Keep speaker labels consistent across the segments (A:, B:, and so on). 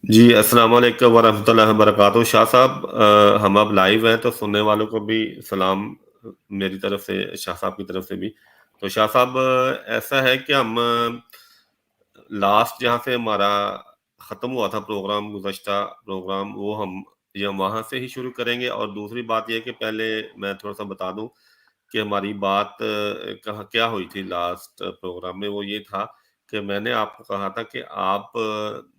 A: جی السلام علیکم ورحمۃ اللہ وبرکاتہ شاہ صاحب، ہم اب لائیو ہیں تو سننے والوں کو بھی سلام میری طرف سے، شاہ صاحب کی طرف سے بھی۔ تو شاہ صاحب، ایسا ہے کہ ہم لاسٹ جہاں سے ہمارا ختم ہوا تھا پروگرام، گزشتہ پروگرام، وہ ہم وہاں سے ہی شروع کریں گے۔ اور دوسری بات یہ کہ پہلے میں تھوڑا سا بتا دوں کہ ہماری بات کہاں کیا ہوئی تھی لاسٹ پروگرام میں۔ وہ یہ تھا کہ میں نے آپ کو کہا تھا کہ آپ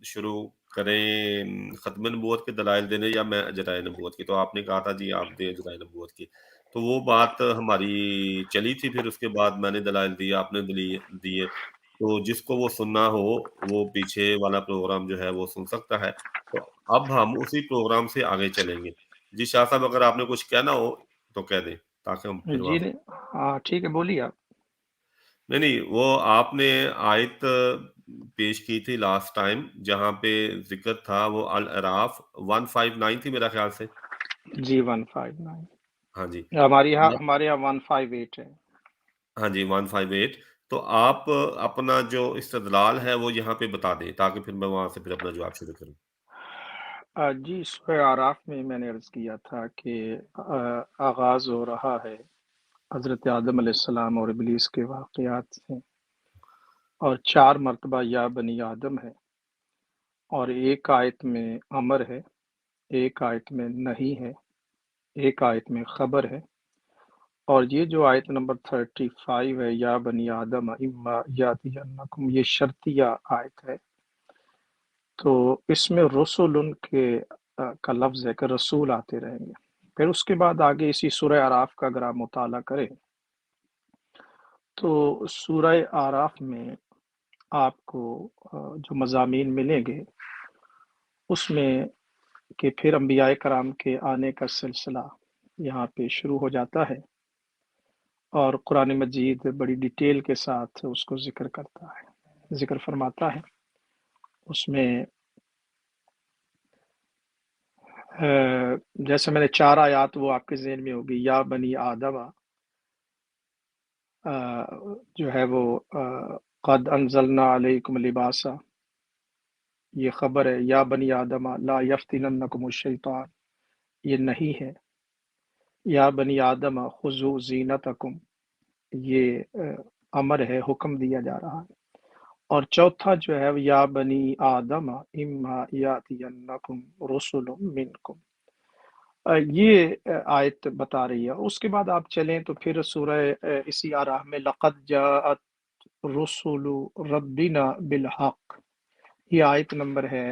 A: شروع کریں ختم نبوت کے دلائل دینے یا میں اجرائے نبوت کی، تو آپ نے کہا تھا جی آپ دیں اجرائے نبوت کی۔ تو وہ بات ہماری چلی تھی، پھر اس کے بعد میں نے دلائل دیے، آپ نے دیے۔ تو جس کو وہ سننا ہو وہ پیچھے والا پروگرام جو ہے وہ سن سکتا ہے۔ تو اب ہم اسی پروگرام سے آگے چلیں گے۔ جی شاہ صاحب، اگر آپ نے کچھ کہنا ہو تو کہہ دیں تاکہ ہم پھر
B: جی
A: واپس۔
B: نہیں، ہاں ٹھیک ہے، بولیے آپ۔
A: نہیں، وہ آپ نے آیت پیش کی تھی لاسٹ ٹائم جہاں پہ ذکر تھا، وہ الاعراف 159 تھی میرا خیال سے۔
B: جی 159
A: ہاں جی،
B: ہمارے یہاں 158 ہے۔
A: ہاں جی 158۔ تو آپ اپنا جو استدلال ہے وہ یہاں پہ بتا دیں تاکہ پھر میں وہاں سے پھر اپنا جواب شروع کروں۔
B: جی سورہ اعراف میں میں نے عرض کیا تھا کہ آغاز ہو رہا ہے حضرت آدم علیہ السلام اور ابلیس کے واقعات سے، اور 4 مرتبہ یا بنی آدم ہے، اور ایک آیت میں امر ہے، ایک آیت میں نہیں ہے، ایک آیت میں خبر ہے، اور یہ جو آیت نمبر 35 ہے یا بنی آدم اما یاتینکم، یہ شرطیہ آیت ہے۔ تو اس میں رسول کا لفظ ہے کہ رسول آتے رہیں گے۔ پھر اس کے بعد آگے اسی سورہ اعراف کا اگر آپ مطالعہ کریں تو سورہ اعراف میں آپ کو جو مضامین ملیں گے اس میں کہ پھر انبیاء کرام کے آنے کا سلسلہ یہاں پہ شروع ہو جاتا ہے، اور قرآن مجید بڑی ڈیٹیل کے ساتھ اس کو ذکر کرتا ہے، ذکر فرماتا ہے۔ اس میں جیسے میں نے 4 آیات وہ آپ کے ذہن میں ہوگی، یا بنی آدم جو ہے وہ قد انزلنا علیکم لباسا، یہ خبر ہے۔ یا بنی آدم لا یفتننکم الشیطان، یہ نہیں ہے۔ یا بنی آدم خذوا زینتکم، یہ امر ہے، حکم دیا جا رہا ہے۔ اور چوتھا جو ہے یا بنی آدم اما یاتینکم رسل منکم، یہ آیت بتا رہی ہے۔ اس کے بعد آپ چلیں تو پھر سورہ اسی آراف میں لقد جاءت رسول ربنا بالحق، یہ آیت نمبر ہے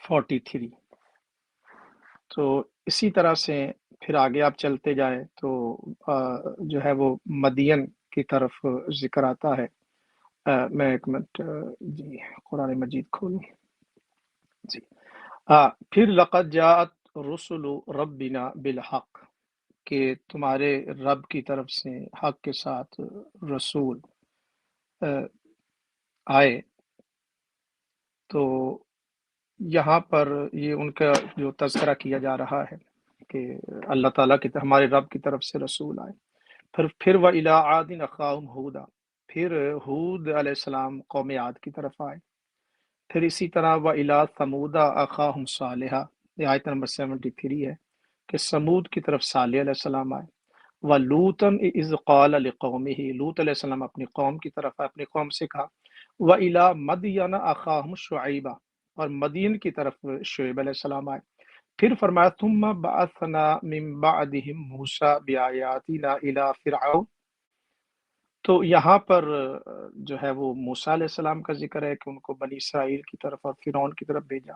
B: 43۔ تو اسی طرح سے پھر آگے آپ چلتے جائیں تو جو ہے وہ مدین کی طرف ذکر آتا ہے۔ میں ایک منٹ جی قرآن مجید کھولوں جی۔ پھر لقد جاءت رسل ربنا بالحق، کہ تمہارے رب کی طرف سے حق کے ساتھ رسول آئے۔ تو یہاں پر یہ ان کا جو تذکرہ کیا جا رہا ہے کہ اللہ تعالیٰ کی طرف، ہمارے رب کی طرف سے رسول آئے۔ پھر وَإِلَىٰ عَادٍ أَخَاهُمْ هُودًا، پھر ہود علیہ السلام قوم عاد کی طرف آئے۔ پھر اسی طرح وَإِلَىٰ ثَمُودَ أَخَاهُمْ صَالِحًا، یہ آیت نمبر 73 ہے کہ سمود کی طرف صالح علیہ السلام آئے۔ وَلُوطًا إِذْ قَالَ لِقَوْمِهِ، لوط علیہ السلام اپنی قوم کی طرف آئے، اپنی قوم سے کہا۔ وَإِلَىٰ مَدْيَنَ أَخَاهُمْ شُعَيْبًا، اور مدین کی طرف شعیب علیہ السلام آئے۔ پھر فرمایا ثُمَّ بَعَثْنَا مِن بَعْدِهِم مُوسَىٰ بِآيَاتِنَا إِلَىٰ فِرْعَوْنَ، تو یہاں پر جو ہے وہ موسیٰ علیہ السلام کا ذکر ہے کہ ان کو بنی اسرائیل کی طرف اور فرعون کی طرف بھیجا۔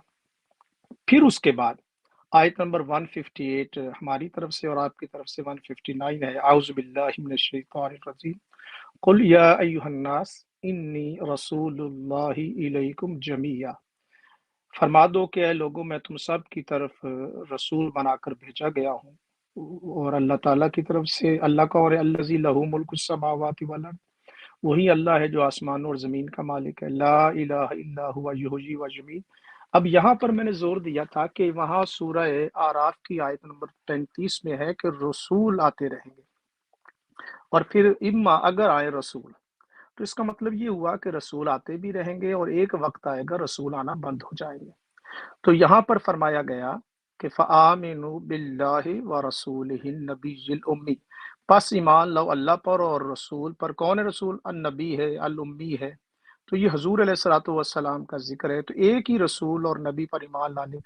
B: پھر اس کے بعد آیت نمبر 158 ہماری طرف سے اور آپ کی طرف سے 159 ہے۔ اعوذ باللہ من الشیطان الرجیم، قل یا ایہا الناس انی رسول اللہ الیکم جمیعا، فرما دو کہ اے لوگوں میں تم سب کی طرف رسول بنا کر بھیجا گیا ہوں، اور اللہ تعالیٰ کی طرف سے۔ اللہ کا اور الذی لہ ملک السماوات والارض، وہی اللہ ہے جو آسمان اور زمین کا مالک ہے۔ لا الہ الا هو یحیی و یمیت۔ اب یہاں پر میں نے زور دیا تھا کہ وہاں سورہ آراف کی آیت نمبر 33 میں ہے کہ رسول آتے رہیں گے، اور پھر اما اگر آئے رسول، تو اس کا مطلب یہ ہوا کہ رسول آتے بھی رہیں گے اور ایک وقت آئے گا رسول آنا بند ہو جائیں گے۔ تو یہاں پر فرمایا گیا کہ فآمنوا باللہ ورسولہ النبی الامی، پس ایمان لو اللہ پر اور رسول پر۔ کون ہے رسول؟ النبی ہے، الامی ہے۔ تو یہ حضور علیہ الصلوۃ والسلام کا ذکر ہے، تو ایک ہی رسول اور نبی پر ایمان لانے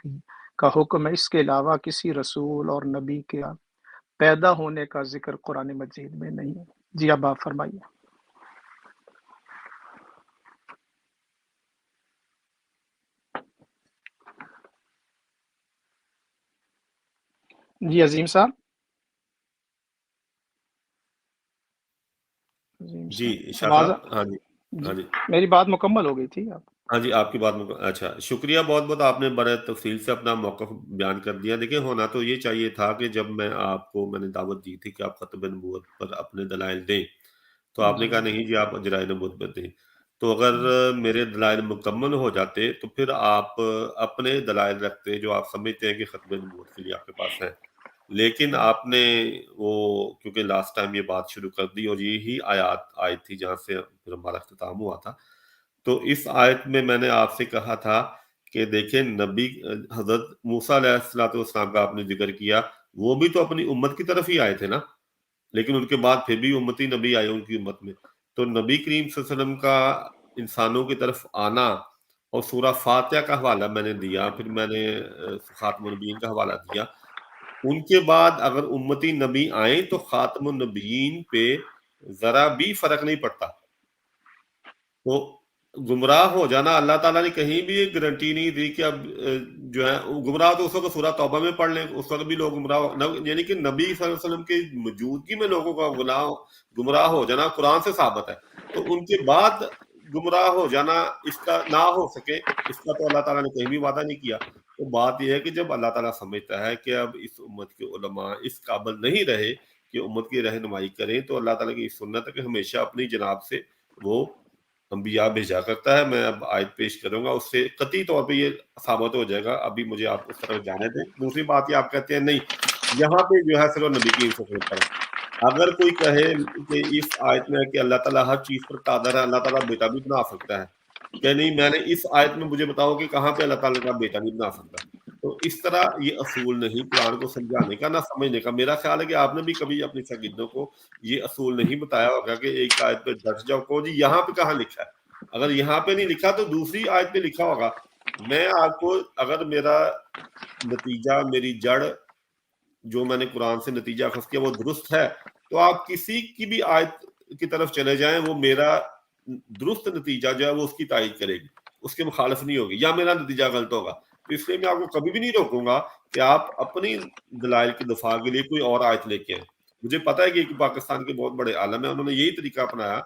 B: کا حکم ہے، اس کے علاوہ کسی رسول اور نبی کے پیدا ہونے کا ذکر قرآن مجید میں نہیں ہے۔ جی اب آپ فرمائیے۔ جی عظیم صاحب، عظیم
A: جی
B: صاحب
A: شاہ
B: آواز
A: صاحب، ہاں جی،
B: جی
A: ہاں جی،
B: میری بات مکمل ہو گئی تھی آپ؟
A: ہاں جی، آپ کی بات اچھا شکریہ بہت بہت، آپ نے بڑے تفصیل سے اپنا موقف بیان کر دیا۔ دیکھیں ہونا تو یہ چاہیے تھا کہ جب میں نے دعوت دی تھی کہ آپ ختم نبوت پر اپنے دلائل دیں، تو آپ نے
B: جی
A: کہا نہیں جی آپ اجرائے نبوت پر دیں۔ تو اگر میرے دلائل مکمل ہو جاتے تو پھر آپ اپنے دلائل رکھتے جو آپ سمجھتے ہیں کہ ختم نبوت کے لیے آپ کے پاس ہیں، لیکن آپ نے وہ کیونکہ لاسٹ ٹائم یہ بات شروع کر دی اور یہی آیات آئی تھی جہاں سے پھر ہمارا اختتام ہوا تھا۔ تو اس آیت میں نے آپ سے کہا تھا کہ دیکھیں نبی حضرت موسیٰ علیہ السلام کا آپ نے ذکر کیا، وہ بھی تو اپنی امت کی طرف ہی آئے تھے نا، لیکن ان کے بعد پھر بھی امتی نبی آئے ان کی امت میں۔ تو نبی کریم صلی اللہ علیہ وسلم کا انسانوں کی طرف آنا اور سورہ فاتحہ کا حوالہ میں نے دیا، پھر میں نے خاتم النبیین کا حوالہ دیا۔ ان کے بعد اگر امتی نبی آئیں تو خاتم النبیین پہ ذرا بھی فرق نہیں پڑتا۔ تو گمراہ ہو جانا، اللہ تعالیٰ نے کہیں بھی ایک گارنٹی نہیں دی کہ اب جو ہے گمراہ تو اس وقت سورہ توبہ میں پڑھ لیں، اس وقت بھی لوگ گمراہ یعنی کہ نبی صلی اللہ علیہ وسلم کی موجودگی میں لوگوں کا گمراہ ہو جانا قرآن سے ثابت ہے۔ تو ان کے بعد گمراہ ہو جانا اس کا نہ ہو سکے، اس کا تو اللہ تعالیٰ نے کہیں بھی وعدہ نہیں کیا۔ تو بات یہ ہے کہ جب اللہ تعالیٰ سمجھتا ہے کہ اب اس امت کے علماء اس قابل نہیں رہے کہ امت کی رہنمائی کریں، تو اللہ تعالیٰ کی سنت ہے کہ ہمیشہ اپنی جناب سے وہ انبیاء بھیجا کرتا ہے۔ میں اب آیت پیش کروں گا، اس سے قطعی طور پہ یہ ثابت ہو جائے گا۔ ابھی مجھے آپ اس طرف جانے دیں۔ دوسری بات یہ آپ کہتے ہیں نہیں یہاں پہ جو ہے صرف نبی کی انصاف پر ہے۔ اگر کوئی کہے کہ اس آیت میں ہے کہ اللہ تعالیٰ ہر چیز پر قادر ہے، اللہ تعالیٰ بیٹا بھی بنا سکتا ہے، کہ نہیں میں نے اس آیت میں مجھے بتاؤ کہ کہاں پہ اللہ تعالیٰ کا بیٹا نہیں بنا سکتا۔ تو اس طرح یہ اصول نہیں قرآن کو سمجھانے کا نہ سمجھنے کا۔ میرا خیال ہے کہ آپ نے بھی کبھی اپنی شاگردوں کو یہ اصول نہیں بتایا ہوگا کہ ایک آیت پہ ڈٹ جاؤ کو جی یہاں پہ کہاں لکھا ہے، اگر یہاں پہ نہیں لکھا تو دوسری آیت پہ لکھا ہوگا۔ میں آپ کو اگر میرا نتیجہ میری جڑ جو میں نے قرآن سے نتیجہ اخذ کیا وہ درست ہے تو آپ کسی کی بھی آیت کی طرف چلے جائیں، وہ میرا درست نتیجہ جو ہے وہ اس کی تائید کرے گی، اس کے مخالف نہیں ہوگی، یا میرا نتیجہ غلط ہوگا۔ تو اس لیے میں آپ کو کبھی بھی نہیں روکوں گا کہ آپ اپنی دلائل کی دفاع کے لیے کوئی اور آیت لے کے آئیں۔ مجھے پتا ہے کہ پاکستان کے بہت بڑے عالم ہیں، انہوں نے یہی طریقہ اپنایا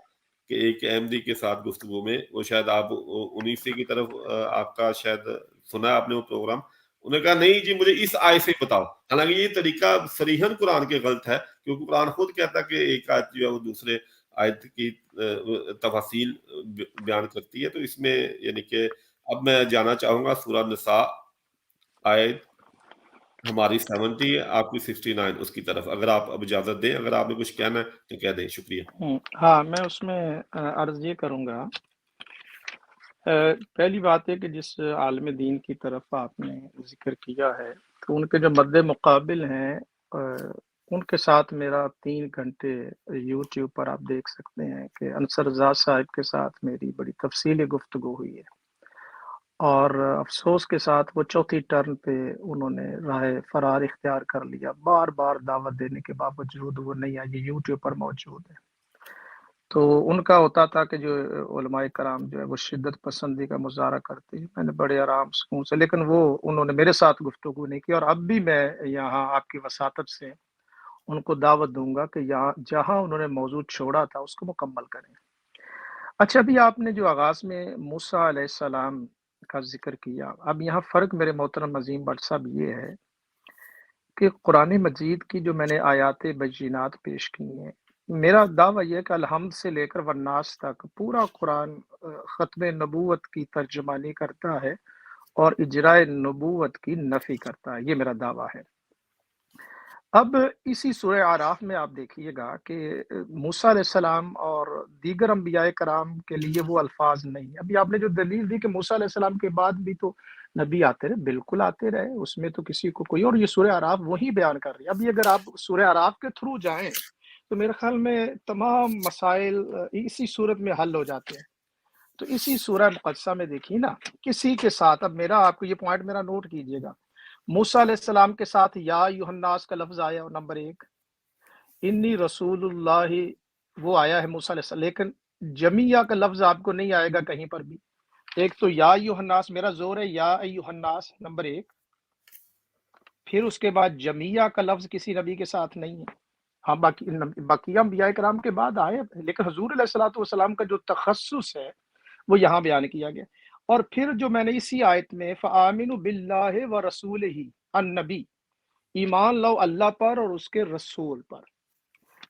A: کہ ایک احمدی کے ساتھ گفتگو میں، وہ شاید آپ 19 کی طرف آپ کا شاید سنا ہے آپ نے وہ پروگرام، انہوں نے کہا نہیں جی مجھے اس آیت سے بتاؤ، حالانکہ یہ طریقہ صریحاً قرآن کے غلط ہے، کیونکہ قرآن خود کہتا ہے کہ ایک آیت جو ہے وہ دوسرے آیت کی تفاصیل بیان کرتی ہے۔ تو اس میں یعنی کہ اب میں جانا چاہوں گا سورہ نساء آیت ہماری 70 ہے، آپ کی 69 اس کی طرف، اگر آپ اب اجازت دیں، اگر آپ نے کچھ کہنا ہے تو کہہ دیں۔ شکریہ۔
B: ہاں میں اس میں عرض یہ کروں گا، پہلی بات ہے کہ جس عالم دین کی طرف آپ نے ذکر کیا ہے تو ان کے جو مد مقابل ہیں ان کے ساتھ میرا 3 گھنٹے یوٹیوب پر آپ دیکھ سکتے ہیں کہ انصر رضا صاحب کے ساتھ میری بڑی تفصیلی گفتگو ہوئی ہے، اور افسوس کے ساتھ وہ چوتھی ٹرن پہ انہوں نے راہ فرار اختیار کر لیا، بار بار دعوت دینے کے باوجود وہ نہیں آئی، یہ یوٹیوب پر موجود ہے۔ تو ان کا ہوتا تھا کہ جو علماء کرام جو ہے وہ شدت پسندی کا مظاہرہ کرتے ہیں، میں نے بڑے آرام سکون سے، لیکن وہ انہوں نے میرے ساتھ گفتگو نہیں کی، اور اب بھی میں یہاں آپ کی وساطت سے ان کو دعوت دوں گا کہ یہاں جہاں انہوں نے موضوع چھوڑا تھا اس کو مکمل کریں۔ اچھا ابھی آپ نے جو آغاز میں موسیٰ علیہ السلام کا ذکر کیا، اب یہاں فرق میرے محترم عظیم بٹ صاحب یہ ہے کہ قرآن مجید کی جو میں نے آیات بینات پیش کی ہیں، میرا دعویٰ یہ ہے کہ الحمد سے لے کر والناس تک پورا قرآن ختم نبوت کی ترجمانی کرتا ہے اور اجراء نبوت کی نفی کرتا ہے، یہ میرا دعویٰ ہے۔ اب اسی سورہ آراف میں آپ دیکھیے گا کہ موسیٰ علیہ السلام اور دیگر انبیاء کرام کے لیے وہ الفاظ نہیں ہیں۔ ابھی آپ نے جو دلیل دی کہ موسیٰ علیہ السلام کے بعد بھی تو نبی آتے رہے، بالکل آتے رہے، اس میں تو کسی کو کوئی، اور یہ سورہ آراف وہی بیان کر رہی ہے۔ ابھی اگر آپ سورہ آراف کے تھرو جائیں تو میرے خیال میں تمام مسائل اسی صورت میں حل ہو جاتے ہیں۔ تو اسی سورہ مقدسہ میں دیکھیے نا، کسی کے ساتھ، اب میرا آپ کو یہ پوائنٹ میرا نوٹ کیجئے گا، موسیٰ علیہ السلام کے ساتھ یا ایھا الناس کا لفظ آیا نمبر 1، انی رسول اللہ وہ آیا ہے موسیٰ علیہ السلام، لیکن جمیعہ کا لفظ آپ کو نہیں آئے گا کہیں پر بھی۔ ایک تو یا ایھا الناس، میرا زور ہے یا ایھا الناس نمبر 1، پھر اس کے بعد جمیعہ کا لفظ کسی نبی کے ساتھ نہیں ہے۔ ہاں باقی انبیاء کرام کے بعد آئے، لیکن حضور علیہ الصلوۃ والسلام کا جو تخصص ہے وہ یہاں بیان کیا گیا۔ اور پھر جو میں نے اسی آیت میں فآمنوا باللہ ورسولہ النبی، ایمان لاؤ اللہ پر اور اس کے رسول پر۔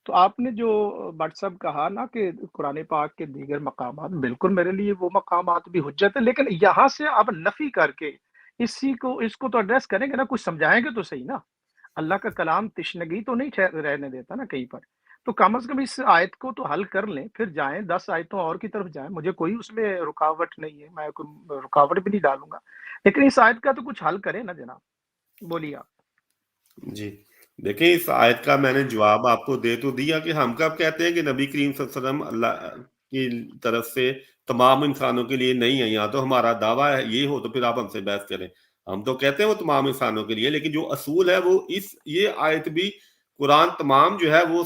B: تو آپ نے جو بٹ صاحب کہا نا کہ قرآن پاک کے دیگر مقامات، بالکل میرے لیے وہ مقامات بھی حجت ہے، لیکن یہاں سے آپ نفی کر کے اس کو تو ایڈریس کریں گے نا، کچھ سمجھائیں گے تو صحیح نا۔ اللہ کا کلام تشنگی تو نہیں رہنے دیتا نا کہیں پر، تو کم از کم اس آیت کو تو حل کر لیں، پھر جائیں 10 آیتوں اور کی طرف جائیں، مجھے کوئی اس میں رکاوٹ نہیں ہے، میں کوئی رکاوٹ بھی نہیں ڈالوں گا، لیکن اس آیت کا تو کچھ حل کریں نا جناب، بولیے آپ۔
A: جی دیکھیں، اس آیت کا میں نے جواب آپ کو دے تو دیا کہ ہم کب کہتے ہیں کہ نبی کریم صلی اللہ علیہ وسلم اللہ کی طرف سے تمام انسانوں کے لیے نہیں ہے، یا تو ہمارا دعویٰ ہے یہ ہو تو پھر آپ ہم سے بحث کریں۔ ہم تو کہتے ہیں وہ تمام انسانوں کے لیے، لیکن جو اصول ہے وہ یہ آیت بھی، قرآن تمام جو ہے وہ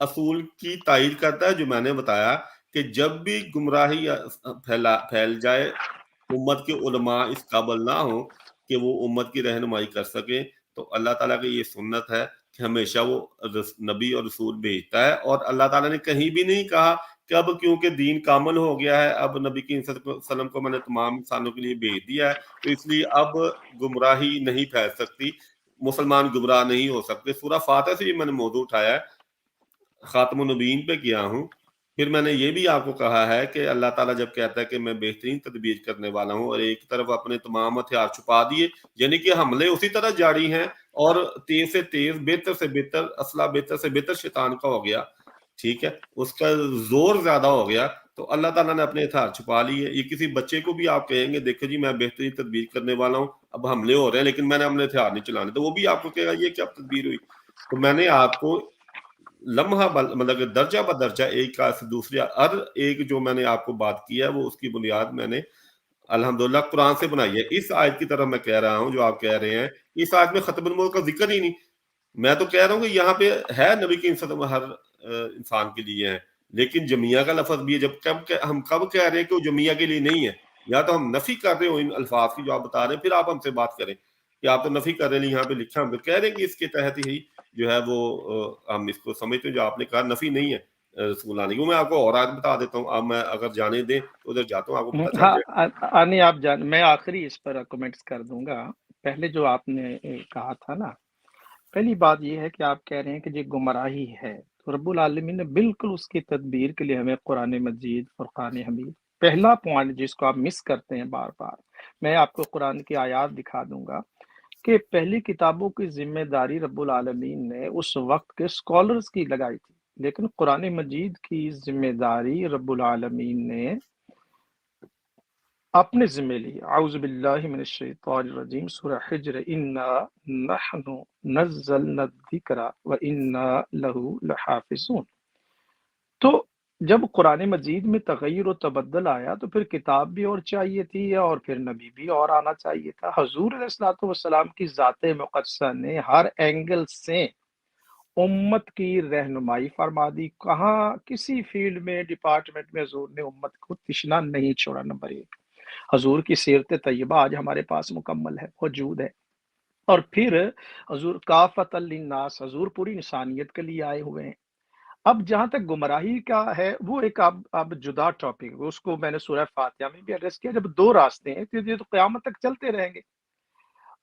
A: اصول کی تائید کرتا ہے، جو میں نے بتایا کہ جب بھی گمراہی پھیل جائے، امت کے علماء اس قابل نہ ہوں کہ وہ امت کی رہنمائی کر سکیں، تو اللہ تعالیٰ کی یہ سنت ہے کہ ہمیشہ وہ نبی اور رسول بھیجتا ہے، اور اللہ تعالیٰ نے کہیں بھی نہیں کہا کہ اب کیونکہ دین کامل ہو گیا ہے، اب نبی کریم صلی اللہ علیہ وسلم کو میں نے تمام انسانوں کے لیے بھیج دیا ہے تو اس لیے اب گمراہی نہیں پھیل سکتی، مسلمان گمراہ نہیں ہو سکتے۔ سورہ فاتحہ سے یہ میں نے موضوع اٹھایا ہے، خاتم النبیین پہ کیا ہوں۔ پھر میں نے یہ بھی آپ کو کہا ہے کہ اللہ تعالیٰ جب کہتا ہے کہ میں بہترین تدبیر کرنے والا ہوں، اور ایک طرف اپنے تمام ہتھیار چھپا دیے، یعنی کہ حملے اسی طرح جاری ہیں، اور تیز سے تیز، بہتر سے بہتر اسلحہ، بہتر سے بہتر شیطان کا ہو گیا، ٹھیک ہے، اس کا زور زیادہ ہو گیا، تو اللہ تعالیٰ نے اپنے ہتھیار چھپا لیے۔ یہ کسی بچے کو بھی آپ کہیں گے دیکھو جی میں بہترین تدبیر کرنے والا ہوں، اب حملے ہو رہے ہیں لیکن میں نے اپنے ہتھیار نہیں چلانے، تو وہ بھی آپ کو کہے گا یہ کیا تدبیر ہوئی۔ تو میں نے آپ کو لمحہ مطلب کہ درجہ بدرجہ ایک کا سے دوسری ہر ایک جو میں نے آپ کو بات کی ہے وہ اس کی بنیاد میں نے الحمدللہ قرآن سے بنائی ہے۔ اس آیت کی طرف میں کہہ رہا ہوں جو آپ کہہ رہے ہیں، اس آیت میں ختم الملک کا ذکر ہی نہیں۔ میں تو کہہ رہا ہوں کہ یہاں پہ ہے نبی کی صدم ہر انسان کے لیے ہے، لیکن جمیعہ کا لفظ بھی ہے۔ جب ہم کب کہہ رہے ہیں کہ وہ جمیعہ کے لیے نہیں ہے، یا تو ہم نفی کر رہے ہو ان الفاظ کی جو آپ بتا رہے ہیں، پھر آپ ہم سے بات کریں کہ آپ تو نفی کر رہے ہیں، یہاں پہ لکھا ہم تو کہہ رہے ہیں کہ اس کے تحت ہی جو ہے وہ ہم اس کو سمجھتے ہیں، جو آپ نے کہا نفی نہیں ہے رسول آنے کی۔ وہ میں آپ کو اور آیت بتا دیتا ہوں، اب میں اگر جانے دیں تو ادھر جاتا ہوں، آپ کو پتہ چل جائے۔
B: ہاں نہیں، آپ میں آخری اس پر کمنٹس کر دوں گا۔ پہلے جو آپ نے کہا تھا نا، پہلی بات یہ ہے کہ آپ کہہ رہے ہیں کہ یہ گمراہی ہے، تو رب العالمین نے بالکل اس کی تدبیر کے لیے ہمیں قرآن مجید، فرقان حمید، پہلا پوائنٹ جس کو آپ مس کرتے ہیں بار بار، میں آپ کو قرآن کی آیات دکھا دوں گا کہ پہلی کتابوں کی ذمہ داری رب العالمین نے اس وقت کے اسکالرز کی لگائی تھی، لیکن قرآن مجید کی ذمہ داری رب العالمین نے اپنے ذمہ لی۔ اعوذ باللہ من الشیطان الرجیم، سورہ حجر، انا نحن نزلنا الذکر وانا لہ لحافظون۔ تو جب قرآن مجید میں تغیر و تبدل آیا تو پھر کتاب بھی اور چاہیے تھی، اور پھر نبی بھی اور آنا چاہیے تھا۔ حضور علیہ الصلوۃ والسلام کی ذات مقدسہ نے ہر اینگل سے امت کی رہنمائی فرما دی، کہاں کسی فیلڈ میں، ڈپارٹمنٹ میں حضور نے امت کو تشنا نہیں چھوڑا۔ نمبر 1، حضور کی سیرت طیبہ آج ہمارے پاس مکمل ہے، موجود ہے۔ اور پھر حضور کافۃ للناس، حضور پوری انسانیت کے لیے آئے ہوئے ہیں۔ اب جہاں تک گمراہی کا ہے، وہ ایک اب جدا ٹاپک، اس کو میں نے سورہ فاتحہ میں بھی ایڈریس کیا۔ جب دو راستے ہیں تو یہ تو قیامت تک چلتے رہیں گے،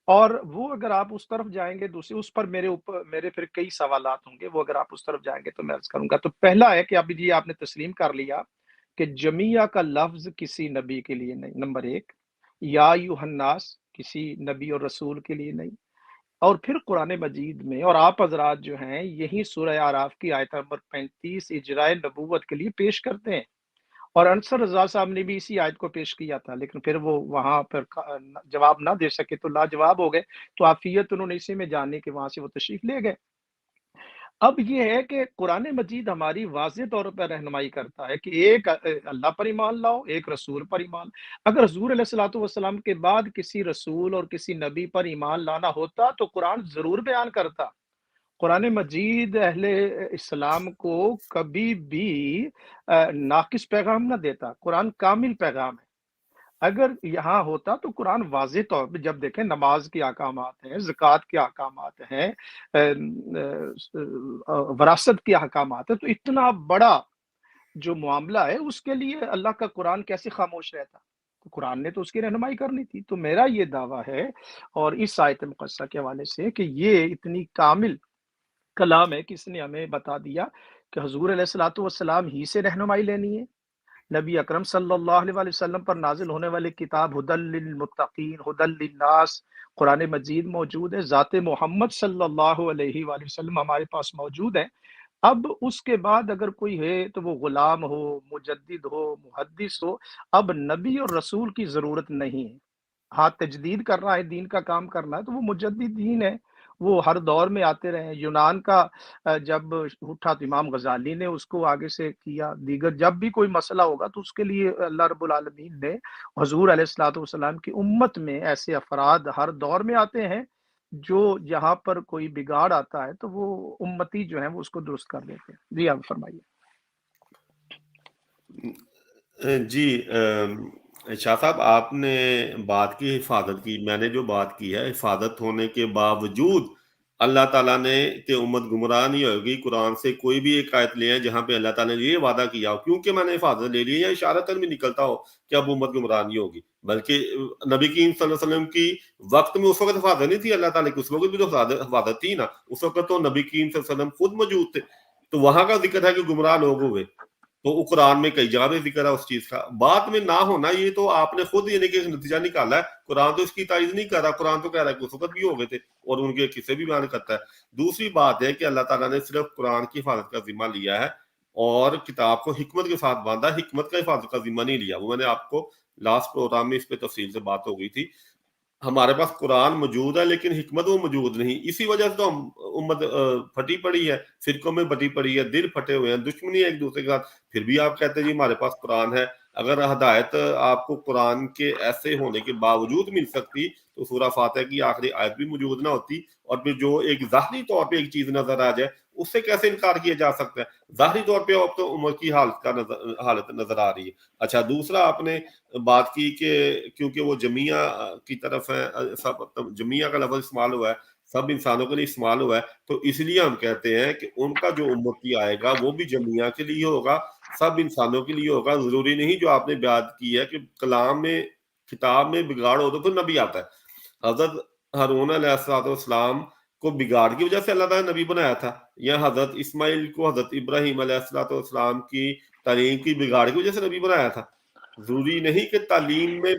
B: اور وہ اگر آپ اس طرف جائیں گے دوسری، اس پر میرے پھر کئی سوالات ہوں گے، وہ اگر آپ اس طرف جائیں گے تو میں عرض کروں گا۔ تو پہلا ہے کہ اب جی آپ نے تسلیم کر لیا کہ جمیعہ کا لفظ کسی نبی کے لیے نہیں، نمبر 1۔ یا ایھا الناس کسی نبی اور رسول کے لیے نہیں۔ اور پھر قرآن مجید میں، اور آپ حضرات جو ہیں یہی سورہ اعراف کی آیت نمبر 35 اجرائے نبوت کے لیے پیش کرتے ہیں، اور انصر رضا صاحب نے بھی اسی آیت کو پیش کیا تھا، لیکن پھر وہ وہاں پر جواب نہ دے سکے تو لاجواب ہو گئے، تو عافیت انہوں نے اسی میں جاننے کے وہاں سے وہ تشریف لے گئے۔ اب یہ ہے کہ قرآن مجید ہماری واضح طور پر رہنمائی کرتا ہے کہ ایک اللہ پر ایمان لاؤ، ایک رسول پر ایمان۔ اگر حضور علیہ الصلوۃ والسلام کے بعد کسی رسول اور کسی نبی پر ایمان لانا ہوتا تو قرآن ضرور بیان کرتا۔ قرآن مجید اہل اسلام کو کبھی بھی ناقص پیغام نہ دیتا، قرآن کامل پیغام ہے۔ اگر یہاں ہوتا تو قرآن واضح طور پہ، جب دیکھیں نماز کے احکامات ہیں، زکوٰۃ کے احکامات ہیں، وراثت کے احکامات ہیں، تو اتنا بڑا جو معاملہ ہے اس کے لیے اللہ کا قرآن کیسے خاموش رہتا؟ تو قرآن نے تو اس کی رہنمائی کرنی تھی۔ تو میرا یہ دعویٰ ہے، اور اس آیت مقدسہ کے حوالے سے، کہ یہ اتنی کامل کلام ہے کہ اس نے ہمیں بتا دیا کہ حضور علیہ الصلوۃ والسلام ہی سے رہنمائی لینی ہے۔ نبی اکرم صلی اللہ علیہ وسلم پر نازل ہونے والی کتاب ہدی للمتقین، ہدی للناس، قرآن مجید موجود ہے، ذات محمد صلی اللہ علیہ وآلہ وسلم ہمارے پاس موجود ہے۔ اب اس کے بعد اگر کوئی ہے تو وہ غلام ہو، مجدد ہو، محدث ہو، اب نبی اور رسول کی ضرورت نہیں ہے۔ ہاں، تجدید کرنا ہے، دین کا کام کرنا ہے، تو وہ مجدد دین ہے، وہ ہر دور میں آتے رہے ہیں۔ یونان کا جب اٹھا تو امام غزالی نے اس کو آگے سے کیا، دیگر جب بھی کوئی مسئلہ ہوگا تو اس کے لیے اللہ رب العالمین نے حضور علیہ الصلوۃ والسلام کی امت میں ایسے افراد ہر دور میں آتے ہیں جو جہاں پر کوئی بگاڑ آتا ہے تو وہ امتی جو ہیں وہ اس کو درست کر دیتے ہیں۔ جی آپ فرمائیے۔
A: جی شاہ صاحب، آپ نے بات کی حفاظت کی، میں نے جو بات کی ہے، حفاظت ہونے کے باوجود اللہ تعالیٰ نے کہ امت گمراہ نہیں ہوگی، قرآن سے کوئی بھی ایک آیت لے آئے جہاں پہ اللہ تعالیٰ نے یہ وعدہ کیا ہو کیونکہ میں نے حفاظت لے لی ہے، یا اشارتاً بھی نکلتا ہو کہ اب امت گمراہ نہیں ہوگی، بلکہ نبی کریم صلی اللہ علیہ وسلم کی وقت میں اس وقت حفاظت نہیں تھی اللہ تعالیٰ کی، اس وقت بھی تو حفاظت تھی نا، اس وقت تو نبی کریم صلی اللہ علیہ وسلم خود موجود تھے، تو وہاں کا ذکر ہے کہ گمراہ لوگ ہوئے، تو وہ قرآن میں کئی جگہ پہ ذکر ہے اس چیز کا۔ بات میں نہ ہونا یہ تو آپ نے خود یعنی کہ نتیجہ نکالا ہے، قرآن تو اس کی تائید نہیں کر رہا، قرآن تو کہہ رہا ہے کہ اس وقت بھی ہو گئے تھے، اور ان کے قصے بھی بیان کرتا ہے۔ دوسری بات ہے کہ اللہ تعالیٰ نے صرف قرآن کی حفاظت کا ذمہ لیا ہے اور کتاب کو حکمت کے ساتھ باندھا، حکمت کا حفاظت کا ذمہ نہیں لیا، وہ میں نے آپ کو لاسٹ پروگرام میں اس پہ تفصیل سے بات ہو گئی تھی۔ ہمارے پاس قرآن موجود ہے لیکن حکمت وہ موجود نہیں، اسی وجہ سے تو ہم امت پھٹی پڑی ہے، فرقوں میں بٹی پڑی ہے، دل پھٹے ہوئے ہیں، دشمنی ہے ایک دوسرے کے ساتھ، پھر بھی آپ کہتے ہیں جی ہمارے پاس قرآن ہے۔ اگر ہدایت آپ کو قرآن کے ایسے ہونے کے باوجود مل سکتی تو سورہ فاتحہ کی آخری آیت بھی موجود نہ ہوتی، اور پھر جو ایک ظاہری طور پہ ایک چیز نظر آ جائے اس سے کیسے انکار کیا جا سکتا ہے؟ ظاہری طور پہ اب تو عمر کی حالت نظر آ رہی ہے۔ اچھا، دوسرا آپ نے بات کی کہ کیونکہ وہ جمیع کی طرف ہے، سب جمیع کا لفظ استعمال ہوا ہے، سب انسانوں کے لیے استعمال ہوا ہے، تو اس لیے ہم کہتے ہیں کہ ان کا جو امتی آئے گا وہ بھی جمیع کے لیے ہوگا، سب انسانوں کے لیے ہوگا۔ ضروری نہیں جو آپ نے بیان کی ہے کہ کلام میں کتاب میں بگاڑ ہو تو پھر نبی آتا ہے۔ حضرت ہارون علیہ السلام کو بگاڑ کی وجہ سے اللہ تعالیٰ نے نبی بنایا تھا، یا حضرت اسماعیل کو حضرت ابراہیم علیہ السلام کی تعلیم کی بگاڑ کی وجہ سے نبی بنایا تھا؟ ضروری نہیں کہ تعلیم میں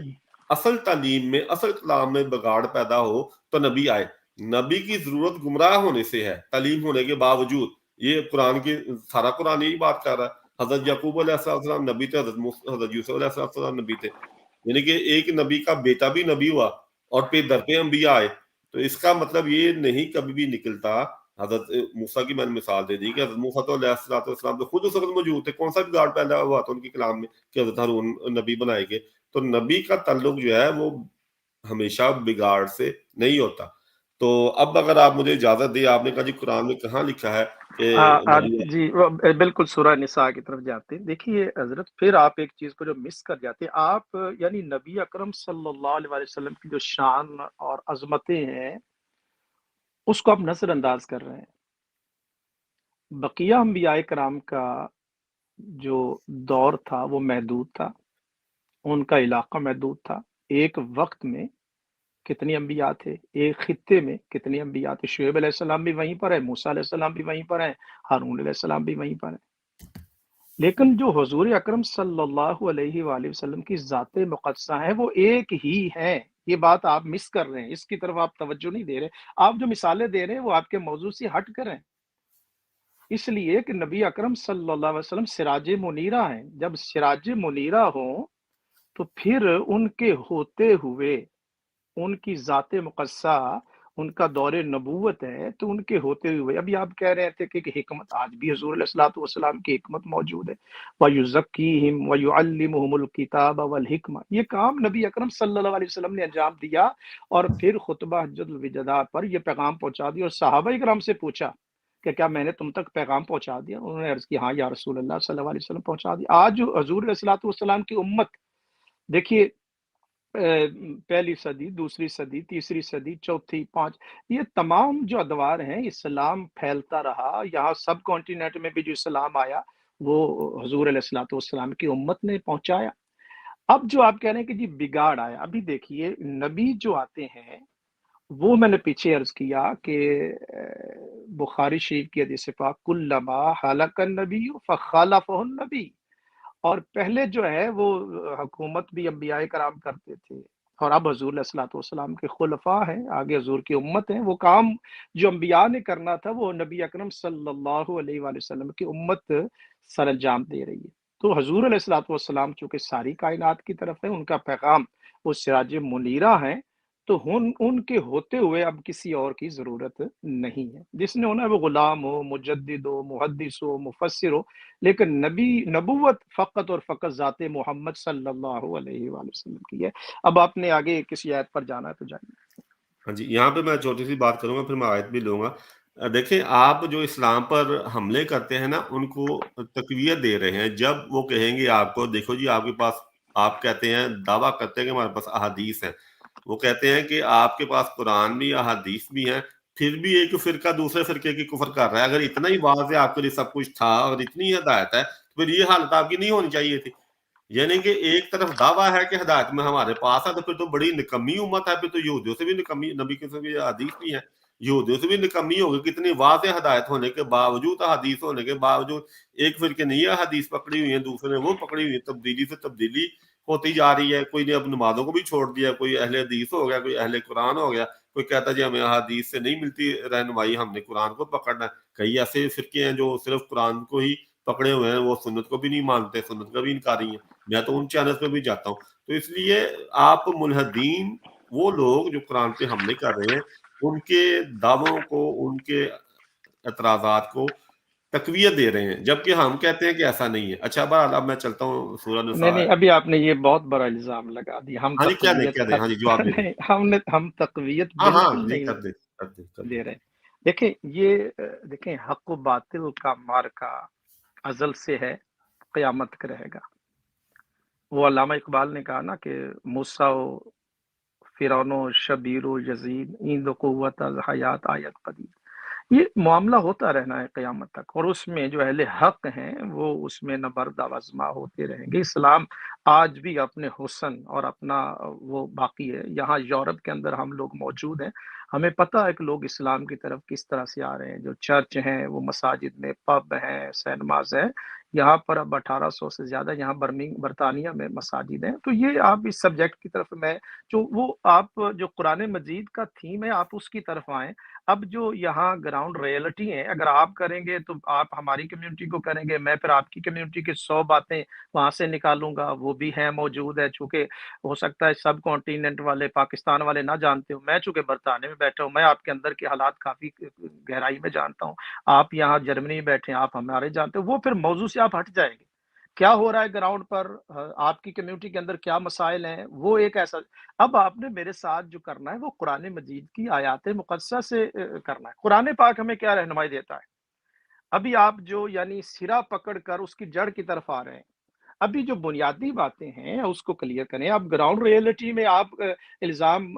A: اصل کلام میں بگاڑ پیدا ہو تو نبی آئے۔ نبی کی ضرورت گمراہ ہونے سے ہے، تعلیم ہونے کے باوجود۔ یہ قرآن کی سارا قرآن یہی بات کر رہا ہے۔ حضرت یعقوب علیہ السلام نبی تھے، حضرت یوسف علیہ السلام نبی تھے، یعنی کہ ایک نبی کا بیٹا بھی نبی ہوا اور پھر در پہ انبیاء آئے، تو اس کا مطلب یہ نہیں کبھی بھی نکلتا۔ حضرت موسیٰ کی میں نے مثال دے دی کہ حضرت موسیٰ علیہ السلام تو خود اس وقت موجود تھے، کون سا بگاڑ پیدا ہوا تھا ان کے کلام میں کہ حضرت ہارون نبی بنائے گئے؟ تو نبی کا تعلق جو ہے وہ ہمیشہ بگاڑ سے نہیں ہوتا۔ تو اب اگر آپ مجھے اجازت دیں، آپ نے کہا جی قرآن میں کہاں لکھا ہے کہ نبی؟
B: جی بالکل سورہ نساء کی طرف جاتے ہیں۔ دیکھیے حضرت، پھر آپ ایک چیز کو جو مس کر جاتے ہیں، آپ یعنی نبی اکرم صلی اللہ علیہ وسلم کی جو شان اور عظمتیں ہیں اس کو آپ نظر انداز کر رہے ہیں۔ بقیہ انبیاء کرام کا جو دور تھا وہ محدود تھا، ان کا علاقہ محدود تھا۔ ایک وقت میں کتنی انبیاء تھے، ایک خطے میں کتنی انبیاء تھے۔ شعیب علیہ السلام بھی وہیں پر ہے، موسیٰ علیہ السلام بھی وہیں پر ہیں، ہارون علیہ السلام بھی وہیں پر ہے۔ لیکن جو حضور اکرم صلی اللہ علیہ وآلہ وسلم کی ذات مقدسہ ہے وہ ایک ہی ہے، یہ بات آپ مس کر رہے ہیں، اس کی طرف آپ توجہ نہیں دے رہے۔ آپ جو مثالیں دے رہے ہیں وہ آپ کے موضوع سے ہٹ کر ہیں، اس لیے کہ نبی اکرم صلی اللہ علیہ وسلم سراج منیرہ ہیں۔ جب سراج منیرہ ہوں تو پھر ان کے ہوتے ہوئے، ان کی ذات مقدسہ، ان کا دور نبوت ہے، تو ان کے ہوتے ہوئے ابھی آپ کہہ رہے تھے کہ حکمت آج بھی حضور علیہ الصلوۃ والسلام کی حکمت موجود ہے، وَيُزَكِّيهِمْ وَيُعَلِّمُهُمُ الْكِتَابَ وَالْحِكْمَةَ، یہ کام نبی اکرم صلی اللہ علیہ وسلم نے انجام دیا، اور پھر خطبہ حجۃ الوداع پر یہ پیغام پہنچا دیا، اور صحابہ کرام سے پوچھا کہ کیا میں نے تم تک پیغام پہنچا دیا؟ انہوں نے عرض کی ہاں یا رسول اللہ صلی اللہ علیہ وسلم پہنچا دیا۔ آج جو حضور علیہ الصلوۃ والسلام کی امت دیکھیے، پہلی صدی، دوسری صدی، تیسری صدی، چوتھی، پانچ، یہ تمام جو ادوار ہیں اسلام پھیلتا رہا، یہاں سب کانٹیننٹ میں بھی جو اسلام آیا وہ حضور علیہ الصلوۃ والسلام کی امت نے پہنچایا۔ اب جو آپ کہہ رہے ہیں کہ جی بگاڑ آیا، ابھی دیکھیے نبی جو آتے ہیں وہ میں نے پیچھے عرض کیا کہ بخاری شریف کی حدیث پاک کلما حلق النبی فخالفہ النبی، اور پہلے جو ہے وہ حکومت بھی انبیاء کرام کرتے تھے، اور اب حضور علیہ الصلوۃ والسلام کے خلفاء ہیں، آگے حضور کی امت ہیں، وہ کام جو انبیاء نے کرنا تھا وہ نبی اکرم صلی اللہ علیہ وآلہ وسلم کی امت سر انجام دے رہی ہے۔ تو حضور علیہ الصلوۃ والسلام چونکہ ساری کائنات کی طرف ہے، ان کا پیغام وہ سراج منیرہ ہیں، تو ان کے ہوتے ہوئے اب کسی اور کی ضرورت نہیں ہے۔ جس نے ہونا ہے وہ غلام ہو، مجدد ہو، محدث ہو، مفسر ہو، لیکن نبوت فقط اور فقط ذات محمد صلی اللہ علیہ وآلہ وسلم کی ہے۔ اب آپ نے آگے کسی آیت پر جانا ہے تو جائیے۔
A: ہاں جی، یہاں پہ میں چھوٹی سی بات کروں گا، پھر میں آیت بھی لوں گا۔ دیکھیں، آپ جو اسلام پر حملے کرتے ہیں نا، ان کو تقویت دے رہے ہیں۔ جب وہ کہیں گے آپ کو دیکھو جی آپ کے پاس، آپ کہتے ہیں، دعویٰ کرتے ہیں کہ ہمارے پاس احادیث ہیں، وہ کہتے ہیں کہ آپ کے پاس قرآن بھی احادیث بھی ہیں، پھر بھی ایک فرقہ دوسرے فرقے کی کفر کر رہا ہے۔ اگر اتنا ہی واضح آپ کے لیے سب کچھ تھا اور اتنی ہدایت ہے، تو پھر یہ حالت آپ کی نہیں ہونی چاہیے تھی۔ یعنی کہ ایک طرف دعویٰ ہے کہ ہدایت میں ہمارے پاس ہے، تو پھر تو بڑی نکمی امت ہے، پھر تو یہودیوں سے بھی نکمی، نبی کے سے بھی حدیث بھی ہے، یہودیوں سے بھی نکمی ہوگی۔ کتنی واضح ہدایت ہونے کے باوجود، حدیث ہونے کے باوجود، ایک فرقے نے یہ حدیث پکڑی ہوئی ہے، دوسرے نے وہ پکڑی ہوئی ہے، تبدیلی سے تبدیلی ہوتی جا رہی ہے۔ کوئی نے اب نمازوں کو بھی چھوڑ دیا، کوئی اہل حدیث ہو گیا، کوئی اہل قرآن ہو گیا، کوئی کہتا ہے جی ہمیں حدیث سے نہیں ملتی رہنمائی، ہم نے قرآن کو پکڑنا ہے۔ کئی ایسے فرقے ہیں جو صرف قرآن کو ہی پکڑے ہوئے ہیں، وہ سنت کو بھی نہیں مانتے، سنت کا بھی انکاری ہیں۔ میں تو ان چینل پہ بھی جاتا ہوں۔ تو اس لیے آپ ملحدین، وہ لوگ جو قرآن پہ حملے کر رہے ہیں، ان کے دعووں کو، ان کے اعتراضات کو تقویت دے رہے ہیں، جبکہ ہم کہتے ہیں کہ ایسا نہیں ہے۔ اچھا بہرحال اب میں چلتا ہوں سورہ نساء۔
B: نہیں، ابھی آپ نے یہ بہت بڑا الزام لگا دیا، ہم
A: ہاں جی، کیا دیں
B: تقویت
A: کیا دیں، ہاں جی جواب دے دیں۔
B: نہیں، ہم تقویت
A: ہاں ہاں
B: بالکل
A: جی،
B: نہیں
A: کر دیں کر دیں کر دیں۔
B: دے رہے۔ دیکھیں یہ دیکھیں حق و باطل کا مارکا ازل سے ہے، قیامت کا رہے گا۔ وہ علامہ اقبال نے کہا نا کہ موسیٰ و فرعون و شبیر و یزید ایند و قوت از حیات آیت پدید، یہ معاملہ ہوتا رہنا ہے قیامت تک، اور اس میں جو اہل حق ہیں وہ اس میں نبرد آزما ہوتے رہیں گے۔ اسلام آج بھی اپنے حسن اور اپنا وہ باقی ہے۔ یہاں یورپ کے اندر ہم لوگ موجود ہیں، ہمیں پتہ ہے کہ لوگ اسلام کی طرف کس طرح سے آ رہے ہیں۔ جو چرچ ہیں، وہ مساجد میں، پب ہیں، سینماز ہیں، یہاں پر اب 1800 سے زیادہ یہاں برطانیہ میں مساجد ہیں۔ تو یہ آپ اس سبجیکٹ کی طرف میں جو وہ آپ جو قرآن مجید کا تھیم ہے آپ اس کی طرف آئیں۔ اب جو یہاں گراؤنڈ ریئلٹی ہیں، اگر آپ کریں گے تو آپ ہماری کمیونٹی کو کریں گے، میں پھر آپ کی کمیونٹی کی 100 باتیں وہاں سے نکالوں گا، وہ بھی ہیں موجود ہے۔ چونکہ ہو سکتا ہے سب کانٹیننٹ والے، پاکستان والے نہ جانتے ہوں، میں چونکہ برطانیہ میں بیٹھا ہوں، میں آپ کے اندر کے حالات کافی گہرائی میں جانتا ہوں۔ آپ یہاں جرمنی میں بیٹھے ہیں، آپ ہمارے جانتے ہیں، وہ پھر موضوع سے آپ ہٹ جائیں گے۔ کیا ہو رہا ہے گراؤنڈ پر، آپ کی کمیونٹی کے اندر کیا مسائل ہیں، وہ ایک ایسا۔ اب آپ نے میرے ساتھ جو کرنا ہے وہ قرآن مجید کی آیات مقدسہ سے کرنا ہے۔ قرآن پاک ہمیں کیا رہنمائی دیتا ہے؟ ابھی آپ جو یعنی سرا پکڑ کر اس کی جڑ کی طرف آ رہے ہیں، ابھی جو بنیادی باتیں ہیں اس کو کلیئر کریں۔ اب گراؤنڈ ریئلٹی میں آپ الزام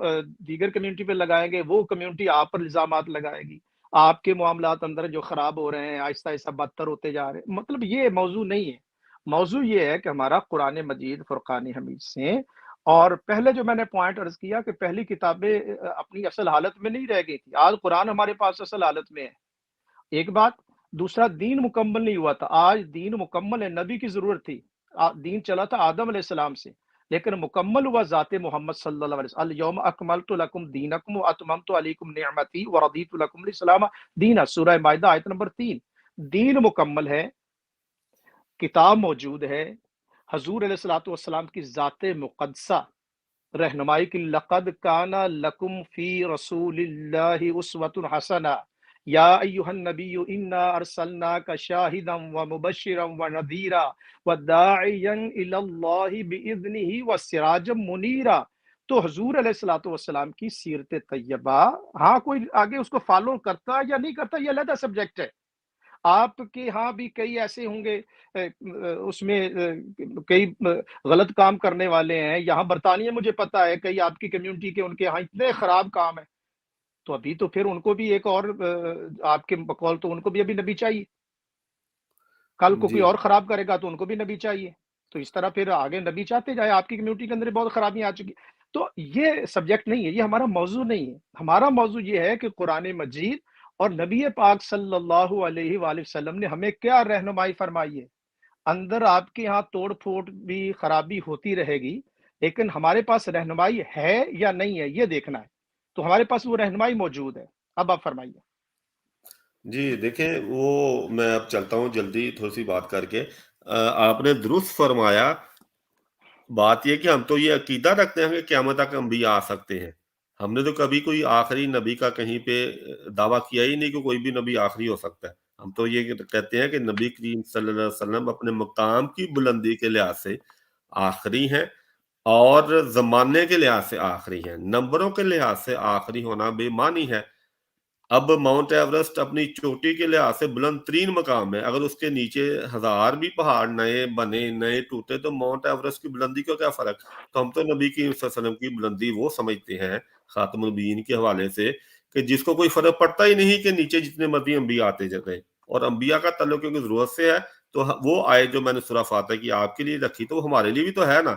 B: دیگر کمیونٹی پہ لگائیں گے، وہ کمیونٹی آپ پر الزامات لگائے گی، آپ کے معاملات اندر جو خراب ہو رہے ہیں آہستہ آہستہ بدتر ہوتے جا رہے ہیں۔ مطلب یہ موضوع نہیں ہے۔ موضوع یہ ہے کہ ہمارا قرآن مجید فرقان حمید سے، اور پہلے جو میں نے پوائنٹ عرض کیا کہ پہلی کتابیں اپنی اصل حالت میں نہیں رہ گئی تھی، آج قرآن ہمارے پاس اصل حالت میں ہے، ایک بات۔ دوسرا، دین مکمل نہیں ہوا تھا، آج دین مکمل ہے۔ نبی کی ضرورت تھی، دین چلا تھا آدم علیہ السلام سے، لیکن مکمل ہوا ذات محمد صلی اللہ علیہ وسلم، الیوم اکملت لکم دینکم واتممت علیکم نعمتی ورضیت لکم الاسلام دینا، سورہ مائدہ آیت نمبر 3۔ دین مکمل ہے، کتاب موجود ہے، حضور علیہ الصلوۃ والسلام کی ذات مقدسہ رہنمائی کی لقد کان لکم فی رسول اللہ اسوۃ حسنہ یا ایہا النبی انا ارسلناک شاہدا ومبشرا ونذیرا وداعیا الی اللہ باذنہ وسراجا منیرا۔ تو حضور علیہ الصلوۃ والسلام کی سیرت طیبہ، ہاں کوئی آگے اس کو فالو کرتا ہے یا نہیں کرتا یہ علیحدہ سبجیکٹ ہے۔ آپ کے ہاں بھی کئی ایسے ہوں گے اس میں کئی غلط کام کرنے والے ہیں، یہاں برطانیہ مجھے پتا ہے کئی آپ کی کمیونٹی کے ان کے ہاں اتنے خراب کام ہیں، تو ابھی تو پھر ان کو بھی ایک اور آپ کے بقول تو ان کو بھی ابھی نبی چاہیے، کل کو کوئی
A: جی
B: اور خراب کرے گا تو ان کو بھی نبی چاہیے، تو اس طرح پھر آگے نبی چاہتے جائے۔ آپ کی کمیونٹی کے اندر بہت خرابیاں آ چکی، تو یہ سبجیکٹ نہیں ہے، یہ ہمارا موضوع نہیں ہے۔ ہمارا موضوع یہ ہے کہ قرآن مجید اور نبی پاک صلی اللہ علیہ وآلہ وسلم نے ہمیں کیا رہنمائی فرمائی ہے۔ اندر آپ کے ہاں توڑ پھوڑ بھی خرابی ہوتی رہے گی، لیکن ہمارے پاس رہنمائی ہے یا نہیں ہے یہ دیکھنا ہے، تو ہمارے پاس وہ رہنمائی موجود ہے۔ اب آپ فرمائیے۔
A: جی دیکھیں، وہ میں اب چلتا ہوں جلدی تھوڑی سی بات کر کے۔ آپ نے درست فرمایا، بات یہ کہ ہم تو یہ عقیدہ رکھتے ہیں کہ قیامت تک انبیاء آ سکتے ہیں، ہم نے تو کبھی کوئی آخری نبی کا کہیں پہ دعویٰ کیا ہی نہیں کہ کوئی بھی نبی آخری ہو سکتا ہے۔ ہم تو یہ کہتے ہیں کہ نبی کریم صلی اللہ علیہ وسلم اپنے مقام کی بلندی کے لحاظ سے آخری ہیں، اور زمانے کے لحاظ سے آخری ہیں، نمبروں کے لحاظ سے آخری ہونا بے معنی ہے۔ اب ماؤنٹ ایورسٹ اپنی چوٹی کے لحاظ سے بلند ترین مقام ہے، اگر اس کے نیچے ہزار بھی پہاڑ نئے بنے نئے ٹوٹے تو ماؤنٹ ایورسٹ کی بلندی کو کیا فرق؟ تو ہم تو نبی کی صلی اللہ علیہ وسلم کی بلندی وہ سمجھتے ہیں خاتم النبیین کے حوالے سے کہ جس کو کوئی فرق پڑتا ہی نہیں کہ نیچے جتنے مرضی انبیاء آتے جگہ، اور انبیاء کا تعلق کیونکہ ضرورت سے ہے، تو وہ آئے جو میں نے سورہ فاتح کی آپ کے لیے رکھی تو وہ ہمارے لیے بھی تو ہے نا۔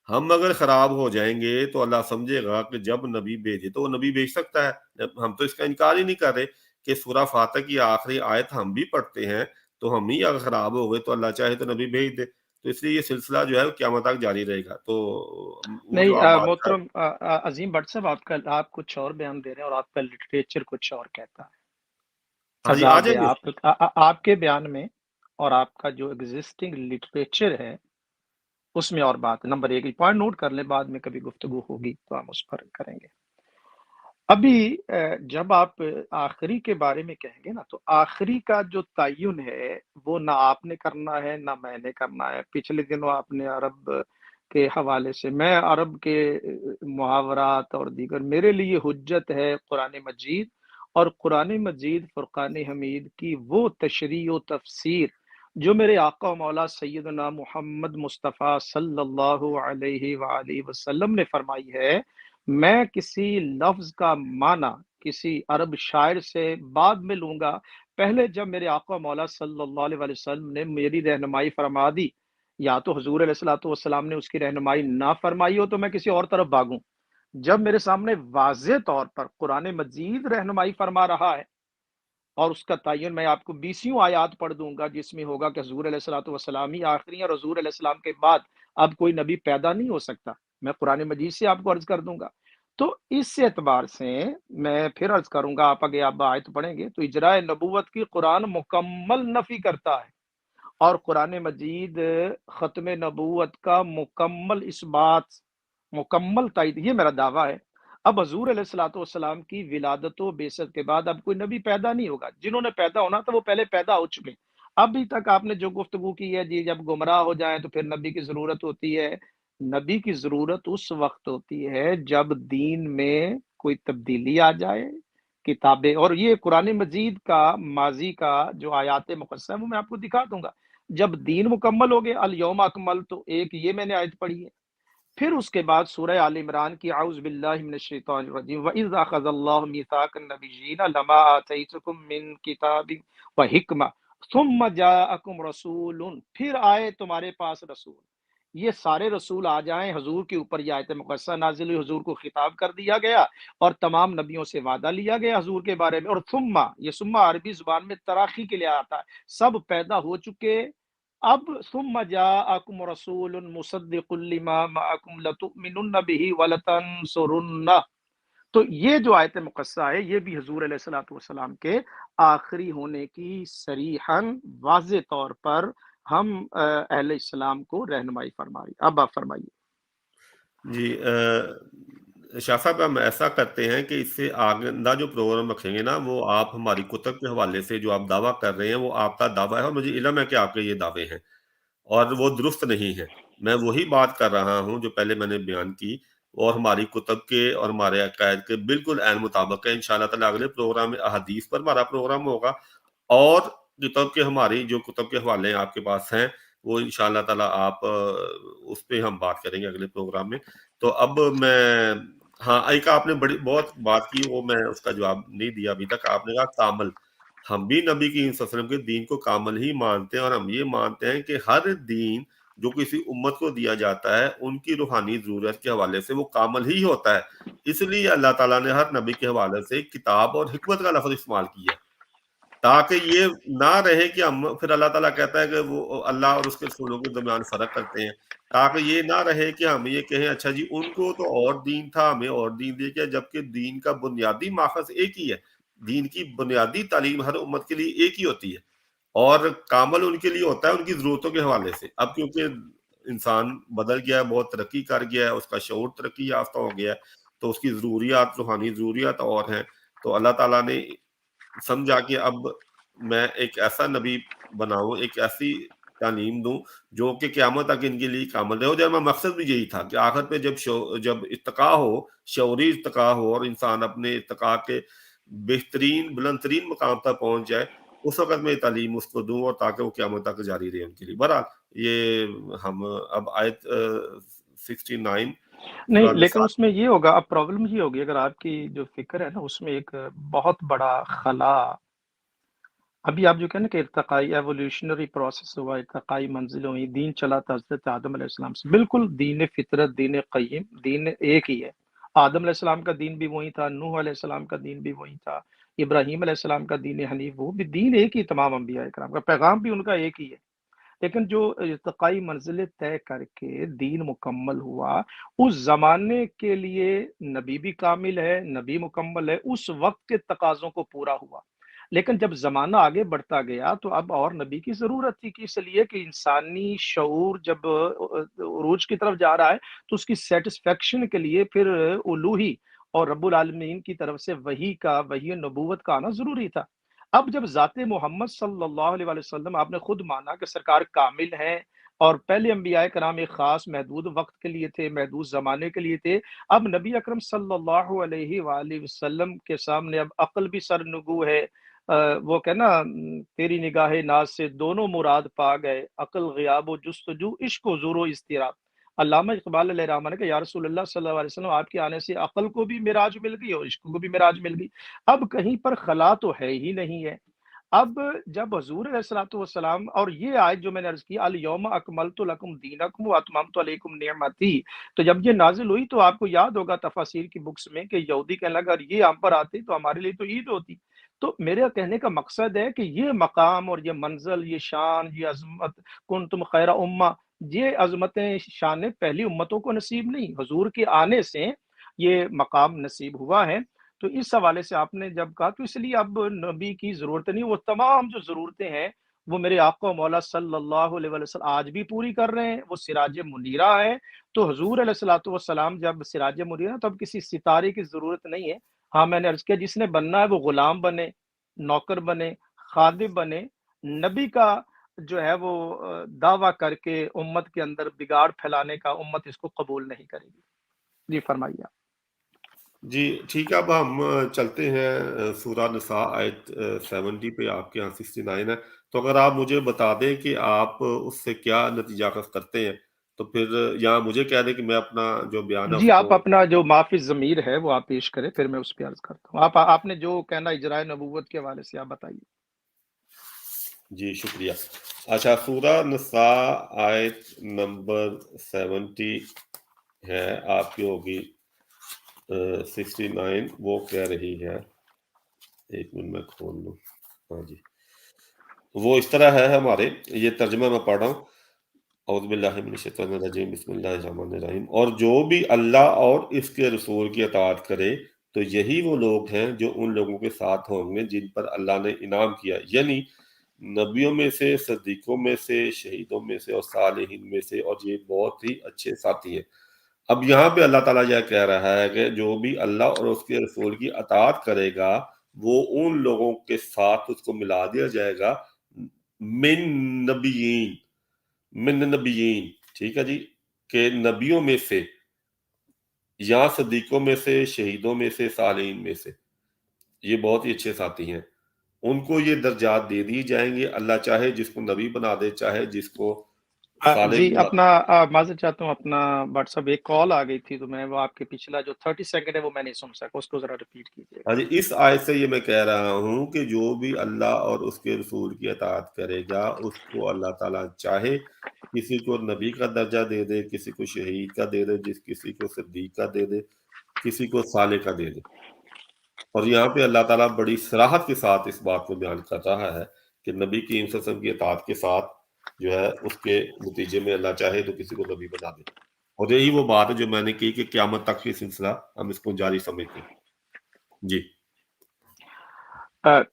A: ہم اگر خراب ہو جائیں گے تو اللہ سمجھے گا کہ جب نبی بھیجے تو وہ نبی بھیج سکتا ہے، ہم تو اس کا انکار ہی نہیں کر رہے کہ سورہ فاتح کی آخری آیت ہم بھی پڑھتے ہیں، تو ہم ہی اگر خراب ہو گئے تو اللہ چاہے تو نبی بھیج دے، تو اس لیے یہ سلسلہ جو ہے وہ قیامت تک جاری رہے گا۔ تو وہ جو آپ
B: نہیں
A: بات کر،
B: محترم عظیم بٹ صاحب، آپ کچھ اور بیان دے رہے ہیں اور آپ کا لٹریچر کچھ اور کہتا ہے۔
A: ہاں جی آ
B: تضاد ہے
A: جائیں گے۔
B: آپ کے بیان میں اور آپ کا جو ایگزسٹنگ لٹریچر ہے اس میں اور بات۔ نمبر ایک پوائنٹ نوٹ کر لیں، بعد میں کبھی گفتگو ہوگی تو ہم اس پر کریں گے۔ ابھی جب آپ آخری کے بارے میں کہیں گے نا، تو آخری کا جو تعین ہے وہ نہ آپ نے کرنا ہے نہ میں نے کرنا ہے۔ پچھلے دنوں آپ نے عرب کے حوالے سے، میں عرب کے محاورات اور دیگر، میرے لیے حجت ہے قرآن مجید، اور قرآن مجید فرقان حمید کی وہ تشریح و تفسیر جو میرے آقا و مولا سیدنا محمد مصطفیٰ صلی اللہ علیہ وآلہ وسلم نے فرمائی ہے۔ میں کسی لفظ کا معنی کسی عرب شاعر سے بعد میں لوں گا، پہلے جب میرے آقا مولا صلی اللہ علیہ وسلم نے میری رہنمائی فرما دی، یا تو حضور علیہ الصلوۃ والسلام نے اس کی رہنمائی نہ فرمائی ہو تو میں کسی اور طرف بھاگوں۔ جب میرے سامنے واضح طور پر قرآن مجید رہنمائی فرما رہا ہے، اور اس کا تعین میں آپ کو 20 آیات پڑھ دوں گا جس میں ہوگا کہ حضور علیہ الصلوۃ والسلام ہی آخری ہیں، اور حضور علیہ السلام کے بعد اب کوئی نبی پیدا نہیں ہو سکتا، میں قرآن مجید سے آپ کو عرض کر دوں گا۔ تو اس اعتبار سے میں پھر عرض کروں گا، آپ آگے آپ آیت پڑھیں گے تو اجراء نبوت کی قرآن مکمل نفی کرتا ہے، اور قرآن مجید ختم نبوت کا مکمل اثبات، مکمل تائید، یہ میرا دعویٰ ہے۔ اب حضور علیہ الصلوۃ والسلام کی ولادت و بعثت کے بعد اب کوئی نبی پیدا نہیں ہوگا، جنہوں نے پیدا ہونا تھا وہ پہلے پیدا ہو چکے۔ ابھی تک آپ نے جو گفتگو کی ہے جی جب گمراہ ہو جائیں تو پھر نبی کی ضرورت ہوتی ہے، نبی کی ضرورت اس وقت ہوتی ہے جب دین میں کوئی تبدیلی آ جائے، کتابیں، اور یہ قرآن مجید کا ماضی کا جو آیات مقدسہ ہے وہ میں آپ کو دکھا دوں گا۔ جب دین مکمل ہو گیا، الیوم اکمل، تو ایک یہ میں نے آیت پڑھی ہے۔ پھر اس کے بعد سورہ آل عمران کی اعوذ باللہ من الشیطان الرجیم وَإِذْ أَخَذَ اللَّهُ مِيثَاقَ النَّبِيِّينَ لَمَا آتَيْتُكُم مِّن کتاب وحکمہ ثم جاءکم رسول، پھر آئے تمہارے پاس رسول۔ یہ سارے رسول آ جائیں، حضور کے اوپر یہ آیت مقدسہ نازل ہوئی، حضور کو خطاب کر دیا گیا اور تمام نبیوں سے وعدہ لیا گیا حضور کے بارے میں۔ اور ثم، یہ ثم عربی زبان میں تراخی کے لیے آتا ہے، سب پیدا ہو چکے اب ثم جاءکم رسول مصدق لما معکم لتؤمنن به ولتنصرنہ، تو یہ جو آیت مقصہ ہے یہ بھی حضور علیہ الصلوۃ والسلام کے آخری ہونے کی صریحاً واضح طور پر ہم اہل اسلام کو رہنمائی فرمائی۔ اب آپ فرمائیے۔
A: جی شاہ صاحب ہم ایسا کرتے ہیں کہ اس سے آگندہ جو پروگرام رکھیں گے نا، وہ آپ ہماری کتب کے حوالے سے جو آپ دعویٰ کر رہے ہیں وہ آپ کا دعویٰ ہے، اور مجھے علم ہے کہ آپ کے یہ دعوے ہیں اور وہ درست نہیں ہے۔ میں وہی بات کر رہا ہوں جو پہلے میں نے بیان کی، اور ہماری کتب کے اور ہمارے عقائد کے بالکل عین مطابق ہے۔ انشاءاللہ تعالیٰ اگلے پروگرام میں احادیث پر ہمارا پروگرام ہوگا، اور کتاب کے ہماری جو کتب کے حوالے آپ کے پاس ہیں وہ انشاءاللہ تعالیٰ آپ اس پہ ہم بات کریں گے اگلے پروگرام میں۔ تو اب میں، ہاں ایک آپ نے بڑی بہت بات کی، وہ میں اس کا جواب نہیں دیا ابھی تک۔ آپ نے کہا کامل، ہم بھی نبی کی صلی اللہ علیہ وسلم کے دین کو کامل ہی مانتے ہیں، اور ہم یہ مانتے ہیں کہ ہر دین جو کسی امت کو دیا جاتا ہے ان کی روحانی ضرورت کے حوالے سے وہ کامل ہی ہوتا ہے۔ اس لیے اللہ تعالیٰ نے ہر نبی کے حوالے سے کتاب اور حکمت کا لفظ استعمال کیا ہے، تاکہ یہ نہ رہے کہ ہم پھر اللہ تعالیٰ کہتا ہے کہ وہ اللہ اور اس کے رسولوں کے درمیان فرق کرتے ہیں، تاکہ یہ نہ رہے کہ ہم یہ کہیں اچھا جی ان کو تو اور دین تھا ہمیں اور دین دے گیا، جبکہ دین کا بنیادی ماخذ ایک ہی ہے۔ دین کی بنیادی تعلیم ہر امت کے لیے ایک ہی ہوتی ہے، اور کامل ان کے لیے ہوتا ہے ان کی ضرورتوں کے حوالے سے۔ اب کیونکہ انسان بدل گیا ہے، بہت ترقی کر گیا ہے، اس کا شعور ترقی یافتہ ہو گیا ہے، تو اس کی ضروریات، روحانی ضروریات اور ہیں، تو اللہ تعالیٰ نے سمجھا کہ اب میں ایک ایسا نبی بناؤں، ایک ایسی تعلیم دوں جو کہ قیامت تک ان کے لیے کامل رہے ہو۔ جب میں مقصد بھی یہی تھا کہ آخر پہ جب ارتقا ہو، شعوری ارتقا ہو، اور انسان اپنے ارتقا کے بہترین بلند ترین مقام تک پہنچ جائے، اس وقت میں تعلیم اس کو دوں، اور تاکہ وہ قیامت تک جاری رہے ان کے لیے۔ بہرحال یہ ہم اب آیت 69
B: نہیں،
A: سورہ
B: لیکن
A: نساء۔
B: اس میں یہ ہوگا، اب پرابلم یہ ہوگی اگر آپ کی جو فکر ہے نا اس میں ایک بہت بڑا خلا، ابھی آپ جو کہیں نا کہ ارتقائی ایولیوشنری پروسیس ہوا، ارتقائی منزل ہوئی، دین چلا تھا حضرت آدم علیہ السلام سے، بالکل دین فطرت، دین قیم، دین ایک ہی ہے۔ آدم علیہ السلام کا دین بھی وہی تھا، نوح علیہ السلام کا دین بھی وہی تھا، ابراہیم علیہ السلام کا دین حنیف، وہ بھی دین ایک ہی، تمام انبیاء کرام کا پیغام بھی ان کا ایک ہی ہے۔ لیکن جو ارتقائی منزلیں طے کر کے دین مکمل ہوا، اس زمانے کے لیے نبی بھی کامل ہے، نبی مکمل ہے، اس وقت کے تقاضوں کو پورا ہوا۔ لیکن جب زمانہ آگے بڑھتا گیا تو اب اور نبی کی ضرورت تھی، کہ اس لیے کہ انسانی شعور جب عروج کی طرف جا رہا ہے تو اس کی سیٹسفیکشن کے لیے پھر الوہی اور رب العالمین کی طرف سے وحی نبوت کا آنا ضروری تھا۔ اب جب ذات محمد صلی اللہ علیہ وسلم آپ نے خود مانا کہ سرکار کامل ہیں، اور پہلے انبیاء کرام ایک خاص محدود وقت کے لیے تھے، محدود زمانے کے لیے تھے، اب نبی اکرم صلی اللہ علیہ وآلہ وسلم کے سامنے اب عقل بھی سرنگو ہے۔ وہ کہنا تیری نگاہ ناز سے دونوں مراد پا گئے، عقل غیاب و جستجو، عشق و زور و اضطراب۔ علامہ اقبال علیہ رحمہ نے کہا یا رسول اللہ صلی اللہ علیہ وسلم، آپ کے آنے سے عقل کو بھی معراج مل گئی اور عشق کو بھی معراج مل گئی، اب کہیں پر خلا تو ہے ہی نہیں ہے۔ اب جب حضور علیہ الصلوۃ والسلام، اور یہ آیت جو میں نے عرض کی الیوم اکملت لکم دینکم واتممت علیکم نعمتی، تو جب یہ نازل ہوئی تو آپ کو یاد ہوگا تفاسیر کی بکس میں کہ یہودی کہنے لگا اگر یہ ہم پر آتے تو ہمارے لیے تو عید ہوتی۔ تو میرے کہنے کا مقصد ہے کہ یہ مقام اور یہ منزل، یہ شان، یہ عظمت، کنتم خیر امہ، یہ عظمتیں شانیں پہلی امتوں کو نصیب نہیں، حضور کے آنے سے یہ مقام نصیب ہوا ہے۔ تو اس حوالے سے آپ نے جب کہا تو اس لیے اب نبی کی ضرورت نہیں، وہ تمام جو ضرورتیں ہیں وہ میرے آقا و مولا صلی اللہ علیہ وسلم آج بھی پوری کر رہے ہیں، وہ سراج منیرہ ہے۔ تو حضور علیہ الصلوۃ والسلام جب سراج منیرہ، تو اب کسی ستارے کی ضرورت نہیں ہے۔ ہاں میں نے عرض کیا جس نے بننا ہے وہ غلام بنے، نوکر بنے، خادم بنے، نبی کا جو ہے وہ دعویٰ کر کے امت کے اندر بگاڑ پھیلانے کا امت اس کو قبول نہیں کرے گی۔ جی فرمائیے۔
A: جی ٹھیک ہے، اب ہم چلتے ہیں سورہ نساء آیت 70 پہ، آپ کے یہاں 69 ہے، تو اگر آپ مجھے بتا دیں کہ آپ اس سے کیا نتیجہ اخذ کرتے ہیں، تو پھر یہاں مجھے کہہ دیں کہ میں اپنا جو بیان ہے
B: جی
A: اس
B: آپ
A: کو۔
B: اپنا جو معافی ضمیر ہے وہ آپ پیش کریں، پھر میں اس پہ عرض کرتا ہوں۔ آپ نے جو کہنا اجرائے نبوت کے حوالے سے آپ بتائیے۔
A: جی شکریہ۔ اچھا، سورہ نساء آیت نمبر 70 ہے آپ کی، ہوگی 69، وہ کہہ رہی ہے، ایک منٹ میں کھول لوں، ہاں جی، وہ اس طرح ہے ہمارے، یہ ترجمہ میں پڑھ رہا ہوں، اعوذ باللہ من الشیطان الرجیم، بسم اللہ الرحمن الرحیم، اور جو بھی اللہ اور اس کے رسول کی اطاعت کرے تو یہی وہ لوگ ہیں جو ان لوگوں کے ساتھ ہوں گے جن پر اللہ نے انعام کیا، یعنی نبیوں میں سے، صدیقوں میں سے، شہیدوں میں سے اور صالحین میں سے، اور یہ بہت ہی اچھے ساتھی ہیں۔ اب یہاں پہ اللہ تعالیٰ یہ کہہ رہا ہے کہ جو بھی اللہ اور اس کے رسول کی اطاعت کرے گا وہ ان لوگوں کے ساتھ اس کو ملا دیا جائے گا، من نبیین، من نبیین، ٹھیک ہے جی، کہ نبیوں میں سے، یا صدیقوں میں سے، شہیدوں میں سے، صالحین میں سے، یہ بہت ہی اچھے ساتھی ہیں، ان کو یہ درجات دے دی جائیں گے، اللہ چاہے جس کو نبی بنا دے، چاہے جس کو صالح
B: جی
A: بنا
B: اپنا معذرت چاہتا ہوں، اپنا واٹس ایپ ایک کال آ گئی تھی تو میں وہ آپ کے پچھلا جو 30 سیکنڈ ہے وہ میں نہیں سن سکا، اس کو ذرا ریپیٹ کیجیے
A: ہاں
B: گا۔
A: جی، اس آیت سے یہ میں کہہ رہا ہوں کہ جو بھی اللہ اور اس کے رسول کی اطاعت کرے گا اس کو اللہ تعالیٰ چاہے کسی کو نبی کا درجہ دے دے، کسی کو شہید کا دے دے، کسی کو صدیق کا دے دے، کسی کو صالح کا دے دے۔ اور یہاں پہ اللہ تعالیٰ بڑی صراحت کے ساتھ اس بات کو بیان کر رہا ہے کہ نبی کی وسلم کی اطاعت کے ساتھ جو ہے اس کے نتیجے میں اللہ چاہے تو کسی کو نبی بنا دے، اور یہی وہ بات ہے جو میں نے کی کہ قیامت تک یہ سلسلہ ہم اس کو جاری سمجھتے ہیں۔ جی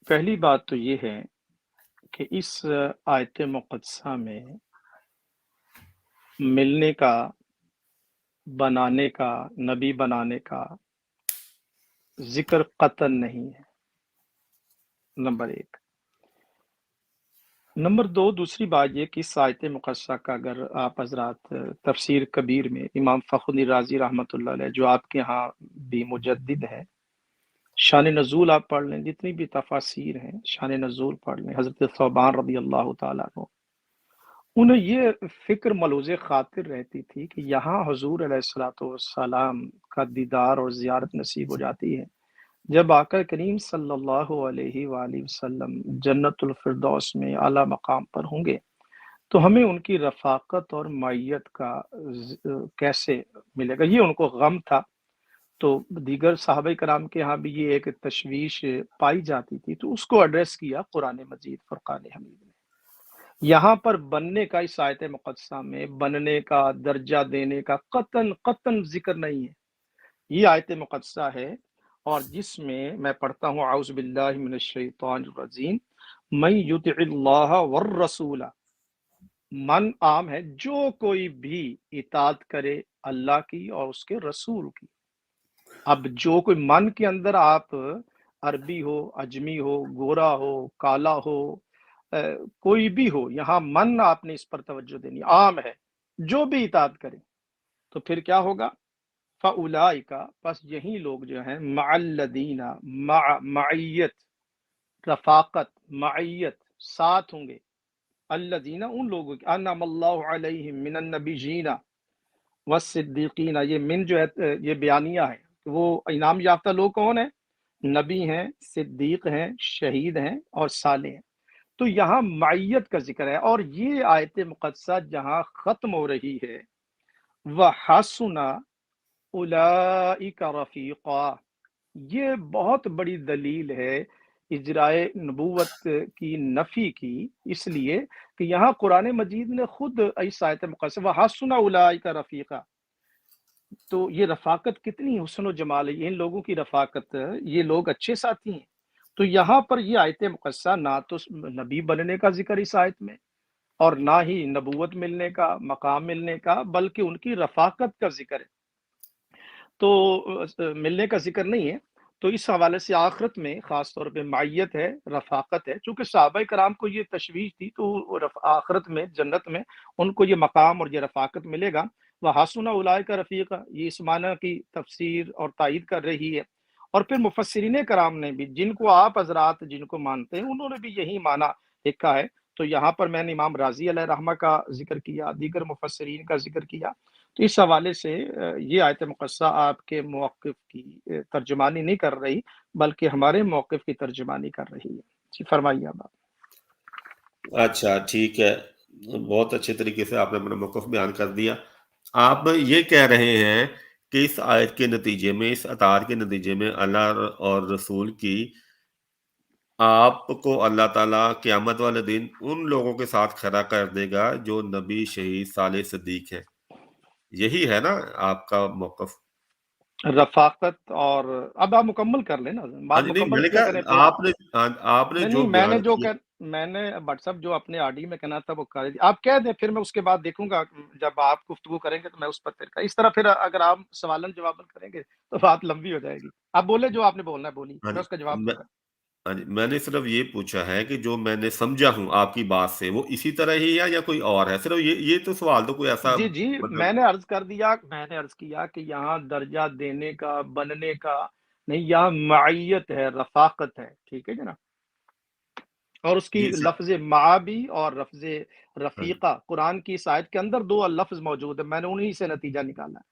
B: پہلی بات تو یہ ہے کہ اس آیت مقدسہ میں ملنے کا، بنانے کا، نبی بنانے کا ذکر قطعاً نہیں ہے، نمبر ایک۔ نمبر دو، دوسری بات یہ کہ اس آیت مقدسہ کا اگر آپ حضرات تفسیر کبیر میں امام فخر الدین رازی رحمۃ اللہ علیہ جو آپ کے ہاں بھی مجدد ہے، شان نزول آپ پڑھ لیں، جتنی بھی تفاسیر ہیں شان نزول پڑھ لیں، حضرت ثوبان رضی اللہ تعالیٰ عنہ، انہیں یہ فکر ملوز خاطر رہتی تھی کہ یہاں حضور علیہ الصلوۃ والسلام کا دیدار اور زیارت نصیب ہو جاتی ہے جب آقا کریم صلی اللہ علیہ وآلہ وسلم جنت الفردوس میں اعلیٰ مقام پر ہوں گے، تو ہمیں ان کی رفاقت اور معیت کا کیسے ملے گا، یہ ان کو غم تھا۔ تو دیگر صحابہ کرام کے ہاں بھی یہ ایک تشویش پائی جاتی تھی، تو اس کو ایڈریس کیا قرآن مجید فرقان حمید نے۔ یہاں پر بننے کا، اس آیت مقدسہ میں بننے کا، درجہ دینے کا قطعاً ذکر نہیں ہے۔ یہ آیت مقدسہ ہے اور جس میں پڑھتا ہوں اعوذ باللہ من الشیطان الرجیم، من یطع اللہ والرسول، من عام ہے، جو کوئی بھی اطاعت کرے اللہ کی اور اس کے رسول کی۔ اب جو کوئی، من کے اندر آپ عربی ہو، اجمی ہو، گورا ہو، کالا ہو، کوئی بھی ہو، یہاں من آپ نے اس پر توجہ دینی، عام ہے، جو بھی اطاعت کرے۔ تو پھر کیا ہوگا؟ فَأُولَئِكَ، پس یہی لوگ جو ہیں، مع الذین، معیت، رفاقت، معیت، ساتھ ہوں گے، الذین، ان لوگوں کے، انعم اللہ علیہم من النبیین والصدیقین، یہ من جو ہے یہ بیانیہ ہے، وہ انعام یافتہ لوگ کون ہیں؟ نبی ہیں، صدیق ہیں، شہید ہیں اور صالح ہیں۔ تو یہاں معیت کا ذکر ہے، اور یہ آیت مقدسہ جہاں ختم ہو رہی ہے، وَحَسُنَ أُولَئِكَ رَفِيقًا، یہ بہت بڑی دلیل ہے اجرائے نبوت کی نفی کی، اس لیے کہ یہاں قرآن مجید نے خود اس آیت مقدسہ وَحَسُنَ أُولَئِكَ رَفِيقًا، تو یہ رفاقت کتنی حسن و جمال ہے، ان لوگوں کی رفاقت، یہ لوگ اچھے ساتھی ہیں۔ تو یہاں پر یہ آیت مقدسہ نہ تو نبی بننے کا ذکر اس آیت میں، اور نہ ہی نبوت ملنے کا، مقام ملنے کا، بلکہ ان کی رفاقت کا ذکر ہے، تو ملنے کا ذکر نہیں ہے۔ تو اس حوالے سے آخرت میں خاص طور پہ معیت ہے، رفاقت ہے، چونکہ صحابہ کرام کو یہ تشویش تھی، تو آخرت میں، جنت میں ان کو یہ مقام اور یہ رفاقت ملے گا۔ وَحَسُنَ أُولَئِكَ رَفِيقًا، یہ اس معنی کی تفسیر اور تائید کر رہی ہے۔ اور پھر مفسرین کرام نے بھی، جن کو آپ حضرات جن کو مانتے ہیں، انہوں نے بھی یہی معنی لکھا ہے۔ تو یہاں پر میں نے امام رازی علیہ رحمہ کا ذکر کیا، دیگر مفسرین کا ذکر کیا، تو اس حوالے سے یہ آیت مقدسہ آپ کے موقف کی ترجمانی نہیں کر رہی، بلکہ ہمارے موقف کی ترجمانی کر رہی ہے۔ جی فرمائیے اب آپ۔
A: اچھا ٹھیک ہے، بہت اچھے طریقے سے آپ نے اپنا موقف بیان کر دیا۔ آپ یہ کہہ رہے ہیں کہ اس آیت کے نتیجے میں، اس اطاعت کے نتیجے میں اللہ اور رسول کی آپ کو اللہ تعالیٰ قیامت والے دن ان لوگوں کے ساتھ کھڑا کر دے گا جو نبی، شہید، صالح، صدیق ہیں. یہی ہے نا آپ کا موقف؟
B: رفاقت اور اب آپ مکمل کر لیں نا،
A: ہاں
B: بات
A: جی، نہیں
B: مکمل
A: میں نے
B: کیا کریں
A: کہا
B: پھر؟
A: آپ نے
B: نہیں
A: جو
B: نہیں،
A: بیان کیا.
B: میں نے واٹس ایپ جو اپنے آر ڈی میں کہنا تھا وہ کر دیا، آپ کہہ دیں، پھر میں اس کے بعد دیکھوں گا جب آپ گفتگو کریں گے تو میں اس پر پھر اس طرح پھر اگر آپ سوالن جوابن کریں گے تو بات لمبی ہو جائے گی. آپ بولے جو آپ نے بولنا ہے بولیے،
A: ہاں
B: میں
A: جی
B: اس کا جواب
A: میں
B: دوں گا.
A: ہاں جی، میں نے صرف یہ پوچھا ہے کہ جو میں نے سمجھا ہوں آپ کی بات سے وہ اسی طرح ہی ہے یا کوئی اور ہے؟ صرف یہ تو سوال تو کوئی ایسا
B: جی جی،
A: مطلب.
B: میں نے عرض کر دیا، میں نے عرض کیا کہ یہاں درجہ دینے کا بننے کا نہیں، یہاں معیت ہے، رفاقت ہے، ٹھیک ہے جناب. اور اس کی
A: جی
B: لفظ مع بھی اور لفظ
A: ہاں جی
B: رفیقہ قرآن کی اس آیت کے اندر دو لفظ موجود ہیں، میں نے انہی سے نتیجہ نکالا ہے.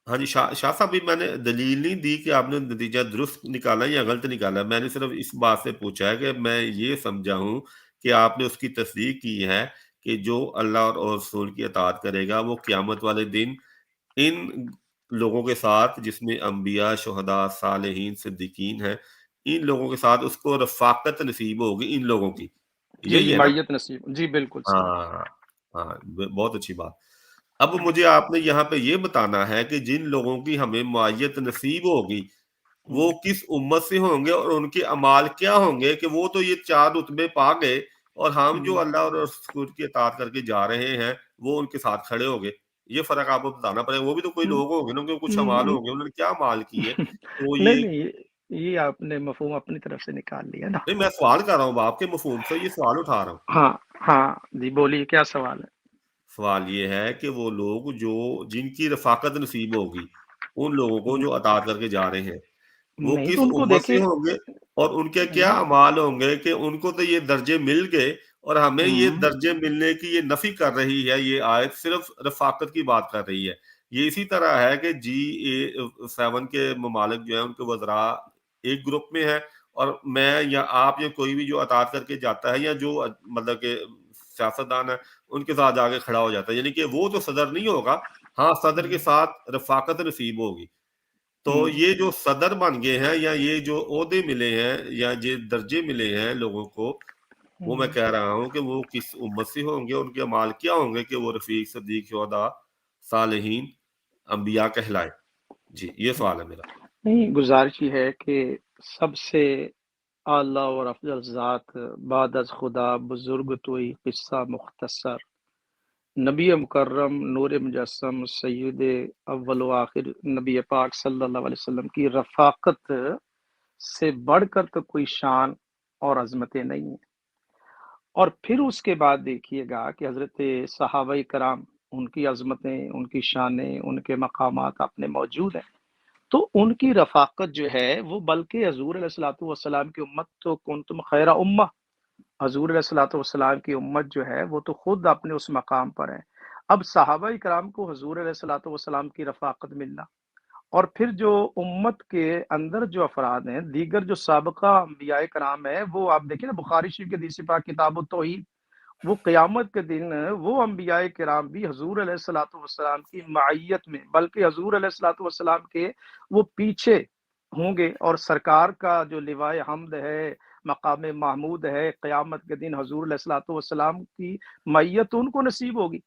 A: ہاں جی، شاہ صاحب بھی میں نے دلیل نہیں دی کہ آپ نے نتیجہ درست نکالا یا غلط نکالا. میں نے صرف اس بات سے پوچھا ہے کہ میں یہ سمجھا ہوں کہ آپ نے اس کی تصدیق کی ہے کہ جو اللہ اور رسول کی اطاعت کرے گا وہ قیامت والے دن ان لوگوں کے ساتھ جس میں انبیاء، شہداء، صالحین، صدیقین ہیں، ان لوگوں کے ساتھ اس کو رفاقت نصیب ہوگی ان لوگوں کی.
B: جی جی،
A: یہی ہے نا؟
B: معیت نصیب، جی بالکل صحیح.
A: ہاں ہاں، بہت اچھی بات. اب مجھے آپ نے یہاں پہ یہ بتانا ہے کہ جن لوگوں کی ہمیں معیت نصیب ہوگی وہ کس امت سے ہوں گے اور ان کے اعمال کیا ہوں گے، کہ وہ تو یہ 4 رتبے پا گئے اور ہم جو اللہ اور رسول کی اطاعت کر کے جا رہے ہیں وہ ان کے ساتھ کھڑے ہو گئے. یہ فرق آپ کو بتانا پڑے گا. وہ بھی تو کوئی لوگ ہوں گے نا، ان کے کچھ اعمال ہوں گے، انہوں نے کیا اعمال کیے تو
B: نہیں
A: یہ.
B: نہیں، یہ آپ نے مفہوم اپنی طرف سے نکال لیا نا.
A: نہیں، میں سوال کر رہا ہوں، آپ کے مفہوم سے یہ سوال اٹھا رہا ہوں.
B: ہاں ہاں جی، بولیے کیا سوال ہے.
A: سوال یہ ہے کہ وہ لوگ جو جن کی رفاقت نصیب ہوگی ان لوگوں کو جو اطاعت کر کے جا رہے ہیں وہ
B: نہیں
A: کس
B: تو ان کو
A: امت سے
B: دیکھیے.
A: ہوں گے اور ان کے کیا اعمال ہوں گے کہ ان کو تو یہ درجے مل گئے اور ہمیں یہ درجے ملنے کی یہ نفی کر رہی ہے. یہ آیت صرف رفاقت کی بات کر رہی ہے. یہ اسی طرح ہے کہ G7 کے ممالک جو ہیں ان کے وزراء ایک گروپ میں ہیں اور میں یا آپ یا کوئی بھی جو اطاعت کر کے جاتا ہے یا جو مطلب کہ سیاستدان ہے ان کے ساتھ جا کے کھڑا ہو جاتا ہے، یعنی کہ وہ تو صدر نہیں ہوگا. ہاں، صدر کے ساتھ رفاقت نصیب ہوگی. تو یہ جو صدر بن گئے ہیں یا یہ جو عہدے ملے ہیں یا یہ درجے ملے ہیں لوگوں کو، وہ میں کہہ رہا ہوں کہ وہ کس امت سے ہوں گے، ان کے اعمال کیا ہوں گے کہ وہ رفیق، صدیق، شہداء، صالحین، انبیاء کہلائے. جی یہ سوال ہے میرا.
B: نہیں، گزارش یہ ہے کہ سب سے اعلیٰ اور افضل ذات بعد از خدا بزرگ توئی قصہ مختصر نبی مکرم نور مجسم سید اول و آخر نبی پاک صلی اللہ علیہ وسلم کی رفاقت سے بڑھ کر تو کوئی شان اور عظمتیں نہیں ہیں. اور پھر اس کے بعد دیکھیے گا کہ حضرت صحابہ کرام، ان کی عظمتیں، ان کی شانیں، ان کے مقامات اپنے موجود ہیں. تو ان کی رفاقت جو ہے وہ بلکہ حضور علیہ الصلوۃ والسلام کی امت تو کنتم خیر امہ، حضور علیہ الصلوۃ والسلام کی امت جو ہے وہ تو خود اپنے اس مقام پر ہے. اب صحابہ کرام کو حضور علیہ الصلوۃ والسلام کی رفاقت ملنا، اور پھر جو امت کے اندر جو افراد ہیں، دیگر جو سابقہ انبیاء کرام ہیں، وہ آپ دیکھیں نا بخاری شریف کے حدیث پاک کتاب التوحید، وہ قیامت کے دن وہ انبیاء کرام بھی حضور علیہ الصلوۃ والسلام کی معیت میں، بلکہ حضور علیہ الصلوۃ والسلام کے وہ پیچھے ہوں گے. اور سرکار کا جو لوائے حمد ہے، مقام محمود ہے، قیامت کے دن حضور علیہ الصلوۃ والسلام کی معیت ان کو نصیب ہوگی.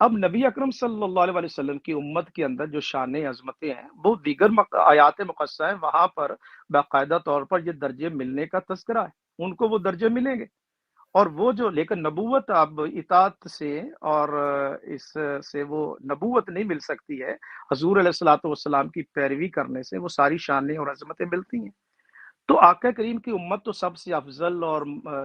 B: اب نبی اکرم صلی اللہ علیہ وسلم کی امت کے اندر جو شان عظمتیں ہیں وہ دیگر آیات مقدسہ ہیں، وہاں پر باقاعدہ طور پر یہ درجے ملنے کا تذکرہ ہے، ان کو وہ درجے ملیں گے. اور وہ جو لیکن نبوت اب اطاعت سے اور اس سے وہ نبوت نہیں مل سکتی ہے. حضور علیہ الصلوۃ والسلام کی پیروی کرنے سے وہ ساری شانیں اور عظمتیں ملتی ہیں. تو آقا کریم کی امت تو سب سے افضل اور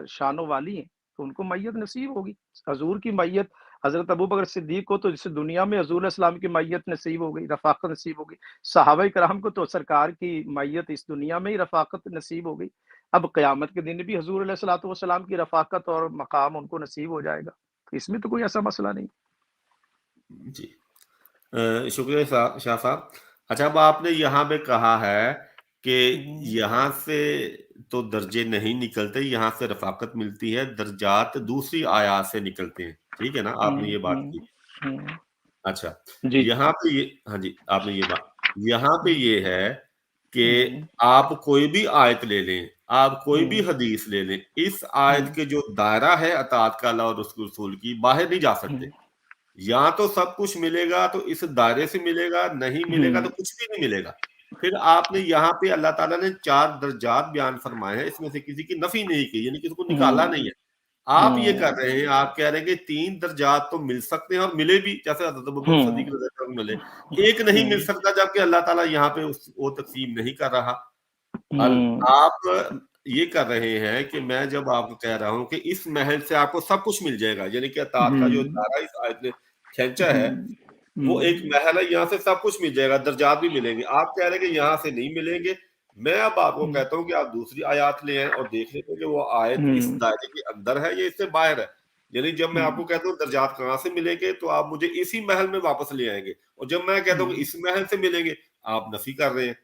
B: شانوں والی ہیں، تو ان کو میت نصیب ہوگی. حضور کی میت حضرت ابوبکر صدیق کو تو جس دنیا میں حضور علیہ السلام کی میت نصیب ہو گئی، رفاقت نصیب ہو گئی. صحابہ کرام کو تو سرکار کی میت اس دنیا میں ہی رفاقت نصیب ہو گئی. اب قیامت کے دن بھی حضور علیہ الصلوۃ والسلام کی رفاقت اور مقام ان کو نصیب ہو جائے گا. تو اس میں تو کوئی ایسا مسئلہ نہیں.
A: جی شکریہ شاہ صاحب. اچھا، اب آپ نے یہاں پہ کہا ہے کہ یہاں سے تو درجے نہیں نکلتے، یہاں سے رفاقت ملتی ہے، درجات دوسری آیات سے نکلتے ہیں. ٹھیک ہے نا، آپ نے یہ بات کی. اچھا،
B: جی
A: یہاں پہ یہ، ہاں جی آپ نے یہ بات، یہاں پہ یہ ہے کہ آپ کوئی بھی آیت لے لیں، آپ کوئی بھی حدیث لے لیں، اس آیت کے جو دائرہ ہے اطاعت کا اللہ اور اس کے رسول کی، باہر نہیں جا سکتے. یا تو سب کچھ ملے گا تو اس دائرے سے ملے گا، نہیں ملے گا تو کچھ بھی نہیں ملے گا. پھر آپ نے یہاں پہ اللہ تعالیٰ نے 4 درجات بیان فرمائے ہیں، اس میں سے کسی کی نفی نہیں کی، یعنی کسی کو نکالا نہیں ہے. آپ یہ کر رہے ہیں، آپ کہہ رہے ہیں کہ 3 درجات تو مل سکتے ہیں اور ملے بھی، جیسے حضرت ابوبکر صدیق رضی اللہ عنہ ملے. ایک نہیں مل سکتا جبکہ اللہ تعالیٰ یہاں پہ وہ تقسیم نہیں کر رہا. آپ یہ کر رہے ہیں کہ میں جب آپ کو کہہ رہا ہوں کہ اس محل سے آپ کو سب کچھ مل جائے گا، یعنی کہ اطاعت کا جو دائرہ اس آیت نے کھینچا ہے وہ ایک محل ہے، یہاں سے سب کچھ مل جائے گا، درجات بھی ملیں گے. آپ کہہ رہے ہیں کہ یہاں سے نہیں ملیں گے. میں اب آپ کو کہتا ہوں کہ آپ دوسری آیات لے آئیں اور دیکھ لیتے کہ وہ آیت اس دائرے کے اندر ہے یا اس سے باہر ہے. یعنی جب میں آپ کو کہتا ہوں درجات کہاں سے ملیں گے تو آپ مجھے اسی محل میں واپس لے آئیں گے، اور جب میں کہتا ہوں کہ اس محل سے ملیں گے آپ نفی کر رہے ہیں.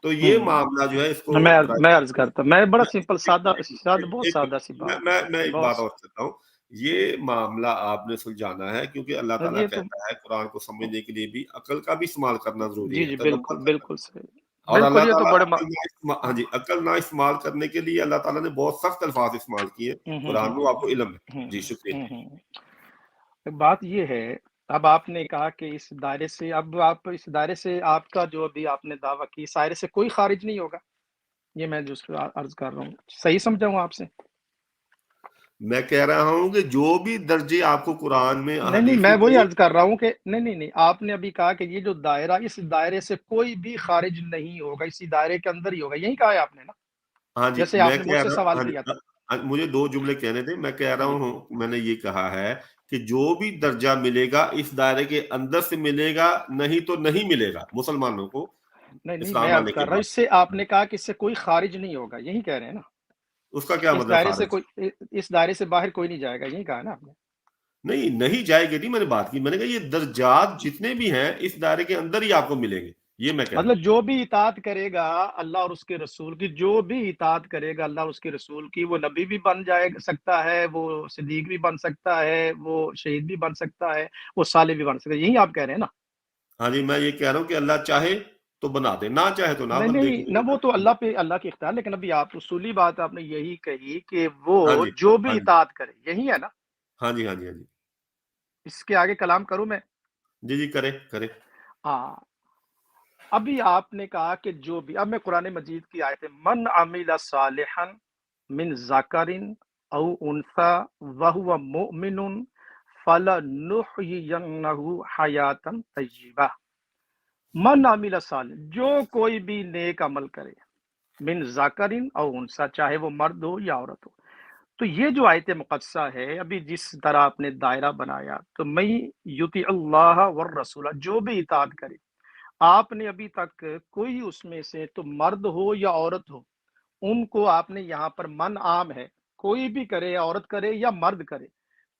A: تو یہ معاملہ جو ہے اس کو
B: میں عرض کرتا ہوں، میں بڑا سمپل سادہ بہت سادہ سی بات
A: میں ایک بات اور کرتا ہوں. یہ معاملہ آپ نے سلجھانا ہے کیونکہ اللہ تعالیٰ
B: یہ تو
A: کہتا ہے قرآن کو سمجھنے کے لیے بھی عقل کا بھی استعمال کرنا ضروری ہے،
B: بالکل
A: تدبر
B: بالکل صحیح،
A: اور اللہ
B: بالکل. یہ تو
A: تعالیٰ
B: بڑے
A: ہاں جی، عقل نہ استعمال کرنے کے لیے اللہ تعالیٰ نے بہت سخت الفاظ استعمال کیے قرآن میں، آپ کو علم ہے. جی شکریہ.
B: بات یہ ہے، اب آپ نے کہا کہ اس دائرے سے، اب آپ اس دائرے سے، آپ کا جو ابھی آپ نے دعویٰ کی، اس دائرے سے کوئی خارج نہیں ہوگا. یہ میں جو عرض کر رہا ہوں صحیح سمجھا ہوں آپ سے؟
A: میں کہہ رہا ہوں کہ جو بھی درجے آپ کو قرآن میں
B: نہیں،
A: حدیث
B: میں وہی
A: میں
B: عرض کر رہا ہوں کہ نہیں، آپ نے ابھی کہا کہ یہ جو دائرہ، اس دائرے سے کوئی بھی خارج نہیں ہوگا، اسی دائرے کے اندر ہی ہوگا، یہی کہا ہے آپ نے نا،
A: ہاں جی،
B: جیسے
A: میں
B: آپ نے مجھ
A: کہہ
B: سے
A: رہا
B: سوال
A: ہوں،
B: کیا تھا.
A: مجھے 2 جملے کہنے تھے. میں کہہ رہا
B: جی
A: ہوں، میں نے یہ کہا ہے کہ جو بھی درجہ ملے گا اس دائرے کے اندر سے ملے گا، نہیں تو نہیں ملے گا مسلمانوں کو
B: نہیں، میں
A: اسلام
B: عرض
A: آنے کے
B: کر رہا ہوں،
A: بعد.
B: اس سے آپ نے کہا کہ اس سے کوئی خارج نہیں ہوگا، یہی کہہ رہے ہیں نا.
A: اس کا کیا
B: اس
A: مطلب
B: دائرے سے
A: خارج؟
B: کوئی، اس دائرے سے باہر کوئی نہیں جائے گا، یہی کہا نا آپ نے.
A: نہیں جائے گی. نہیں، میں نے بات کی، میں نے کہا یہ درجات جتنے بھی ہیں اس دائرے کے اندر ہی آپ کو ملیں گے، یہ میں کہہ رہا
B: مطلب
A: ہوں.
B: جو بھی اطاعت کرے گا اللہ اور اس کے رسول کی، جو بھی اطاعت کرے گا اللہ اور اس کے رسول کی، وہ نبی بھی بن جائے سکتا ہے، وہ صدیق بھی بن سکتا ہے، وہ شہید بھی بن سکتا ہے، وہ صالح بھی بن سکتا ہے، یہی آپ کہہ رہے ہیں نا.
A: ہاں جی، میں یہ کہہ رہا ہوں کہ اللہ چاہے تو بنا دے، نہ چاہے تو نہ بن دے.
B: نہیں نہ، وہ تو اللہ پہ، اللہ کی اختیار. لیکن ابھی آپ اصولی بات آپ نے یہی کہی کہ وہ
A: ہاں جی،
B: جو
A: ہاں
B: بھی
A: جی،
B: اطاعت کرے، یہی ہے نا.
A: ہاں جی، ہاں جی، ہاں جی.
B: اس کے آگے کلام کروں میں؟
A: جی کرے کرے.
B: ہاں. ابھی آپ نے کہا کہ جو بھی، اب میں قرآن مجید کی آیت ہے، من عمل صالحا من ذکر او انثى وهو مؤمن فلنحيينه حیاتا طیبہ. من عمل صالح، جو کوئی بھی نیک عمل کرے، من ذکر او انثى، چاہے وہ مرد ہو یا عورت ہو. تو یہ جو آیت مقدسہ ہے، ابھی جس طرح آپ نے دائرہ بنایا، تو میں یطیع اللہ والرسول، جو بھی اطاعت کرے. آپ نے ابھی تک کوئی اس میں سے، تو مرد ہو یا عورت ہو، ان کو آپ نے یہاں پر من عام ہے، کوئی بھی کرے، عورت کرے یا مرد کرے،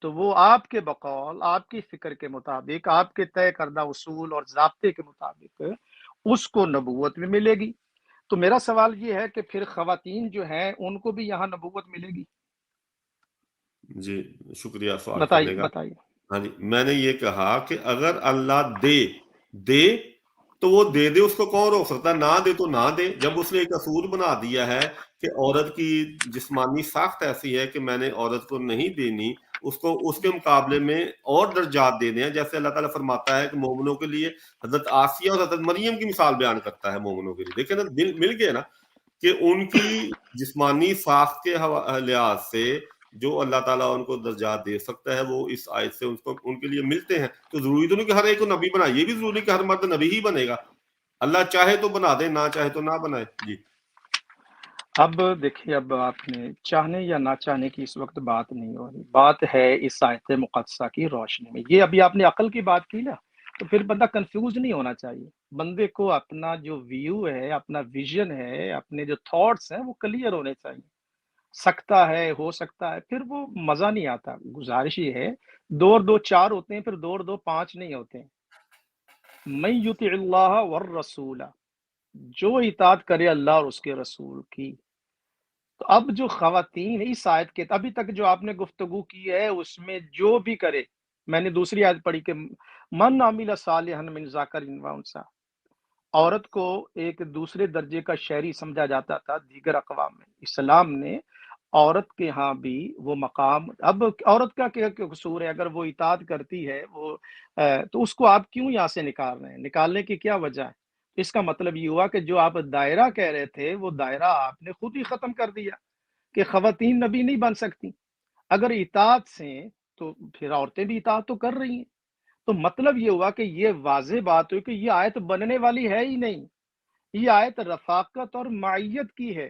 B: تو وہ آپ کے بقول، آپ کی فکر کے مطابق، آپ کے طے کردہ اصول اور ضابطے کے مطابق اس کو نبوت بھی ملے گی. تو میرا سوال یہ ہے کہ پھر خواتین جو ہیں ان کو بھی یہاں نبوت ملے گی؟
A: جی شکریہ سوال کرنے کا.
B: بتائیے.
A: ہاں جی، میں نے یہ کہا کہ اگر اللہ دے تو وہ دے اس کو کون روک سکتا ہے؟ نہ دے تو نہ دے. جب اس نے ایک اصول بنا دیا ہے کہ عورت کی جسمانی ساخت ایسی ہے کہ میں نے عورت کو نہیں دینی، اس کو اس کے مقابلے میں اور درجات دینے ہیں. جیسے اللہ تعالیٰ فرماتا ہے کہ مومنوں کے لیے حضرت آسیہ اور حضرت مریم کی مثال بیان کرتا ہے مومنوں کے لیے. دیکھیں نا، دل مل گئے نا کہ ان کی جسمانی ساخت کے لحاظ سے جو اللہ تعالیٰ ان کو درجات دے سکتا ہے وہ اس آیت سے ان کے لیے ملتے ہیں. تو ضروری تو نہیں کہ ہر ایک کو نبی بنائے، یہ بھی ضروری کہ ہر مرد نبی ہی بنے گا. اللہ چاہے تو بنا دے، نہ چاہے تو نہ بنائے. جی
B: اب دیکھیے، اب آپ نے چاہنے یا نہ چاہنے کی اس وقت بات نہیں ہو رہی، بات ہے اس آیت مقدسہ کی روشنی میں. یہ ابھی آپ نے عقل کی بات کی نا، تو پھر بندہ کنفیوز نہیں ہونا چاہیے. بندے کو اپنا جو ویو ہے، اپنا ویژن ہے، اپنے جو تھاٹس ہیں، وہ کلیئر ہونے چاہیے. سکتا ہے، ہو سکتا ہے، پھر وہ مزہ نہیں آتا. گزارش یہ ہے، 2 اور 2 4 ہوتے ہیں، پھر 2 اور 2 5 نہیں ہوتے ہیں. من یطع اللہ والرسول، جو اطاعت کرے اللہ اور اس کے رسول کی. تو اب جو خواتین اس آیت کے، ابھی تک جو آپ نے گفتگو کی ہے اس میں جو بھی کرے، میں نے دوسری آیت پڑھی کہ من عمل صالحا من ذکر و انثی، عورت کو ایک دوسرے درجے کا شہری سمجھا جاتا تھا دیگر اقوام میں. اسلام نے عورت کے ہاں بھی وہ مقام. اب عورت کا کیا قصور ہے؟ اگر وہ اطاعت کرتی ہے وہ تو اس کو آپ کیوں یہاں سے نکال رہے ہیں؟ نکالنے کی کیا وجہ ہے؟ اس کا مطلب یہ ہوا کہ جو آپ دائرہ کہہ رہے تھے وہ دائرہ آپ نے خود ہی ختم کر دیا کہ خواتین نبی نہیں بن سکتی. اگر اطاعت سے تو پھر عورتیں بھی اطاعت تو کر رہی ہیں. تو مطلب یہ ہوا کہ یہ واضح بات ہوئی کہ یہ آیت بننے والی ہے ہی نہیں. یہ آیت رفاقت اور معیت کی ہے،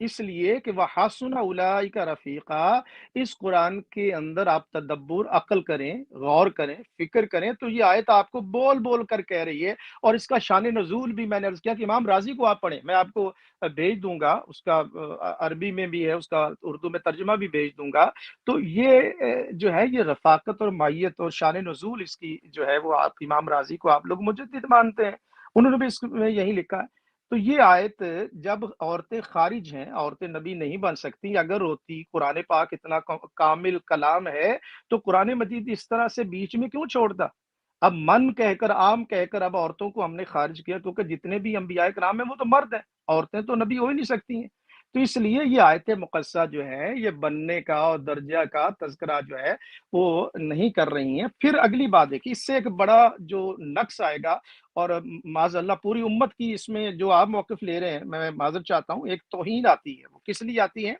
B: اس لیے کہ وَحَسُنَ أُولَٰئِكَ رَفِيقًا. اس قرآن کے اندر آپ تدبر، عقل کریں، غور کریں، فکر کریں تو یہ آیت آپ کو بول بول کر کہہ رہی ہے. اور اس کا شان نزول بھی میں نے عرض کیا کہ امام راضی کو آپ پڑھیں، میں آپ کو بھیج دوں گا، اس کا عربی میں بھی ہے، اس کا اردو میں ترجمہ بھی بھیج دوں گا. تو یہ جو ہے یہ رفاقت اور معیت اور شان نزول اس کی جو ہے وہ آپ امام راضی کو آپ لوگ مجدد مانتے ہیں، انہوں نے بھی اس میں یہی لکھا ہے. تو یہ آیت جب عورتیں خارج ہیں، عورتیں نبی نہیں بن سکتی، اگر ہوتی قرآن پاک اتنا کامل کلام ہے تو قرآن مجید اس طرح سے بیچ میں کیوں چھوڑتا؟ اب من کہہ کر، عام کہہ کر اب عورتوں کو ہم نے خارج کیا، کیونکہ جتنے بھی انبیاء کرام ہیں وہ تو مرد ہیں، عورتیں تو نبی ہو ہی نہیں سکتی ہیں. تو اس لیے یہ آیت مقدسہ جو ہے یہ بننے کا اور درجہ کا تذکرہ جو ہے وہ نہیں کر رہی ہیں. پھر اگلی بات ہے کہ اس سے ایک بڑا جو نقص آئے گا، اور معاذ اللہ پوری امت کی اس میں جو آپ موقف لے رہے ہیں، میں معذرت چاہتا ہوں، ایک توہین آتی ہے. وہ کس لیے آتی ہے؟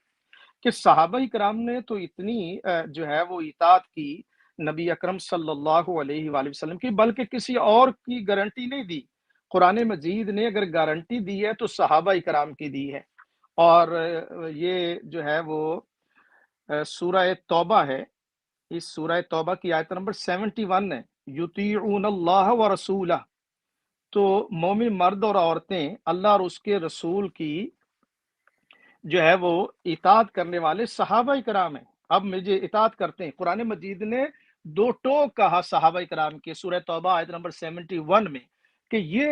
B: کہ صحابہ کرام نے تو اتنی جو ہے وہ اطاعت کی نبی اکرم صلی اللہ علیہ وآلہ وسلم کی، بلکہ کسی اور کی گارنٹی نہیں دی. قرآن مجید نے اگر گارنٹی دی ہے تو صحابہ کرام کی دی ہے. اور یہ جو ہے وہ سورہ توبہ ہے، اس سورہ توبہ کی آیت نمبر 71 ہے، یطیعون اللہ ورسولہ. تو مومن مرد اور عورتیں اللہ اور اس کے رسول کی جو ہے وہ اطاعت کرنے والے صحابہ کرام ہیں. اب مجھے اطاعت کرتے ہیں. قرآن مجید نے دو ٹوک کہا صحابہ کرام کے سورہ توبہ آیت نمبر 71 میں کہ یہ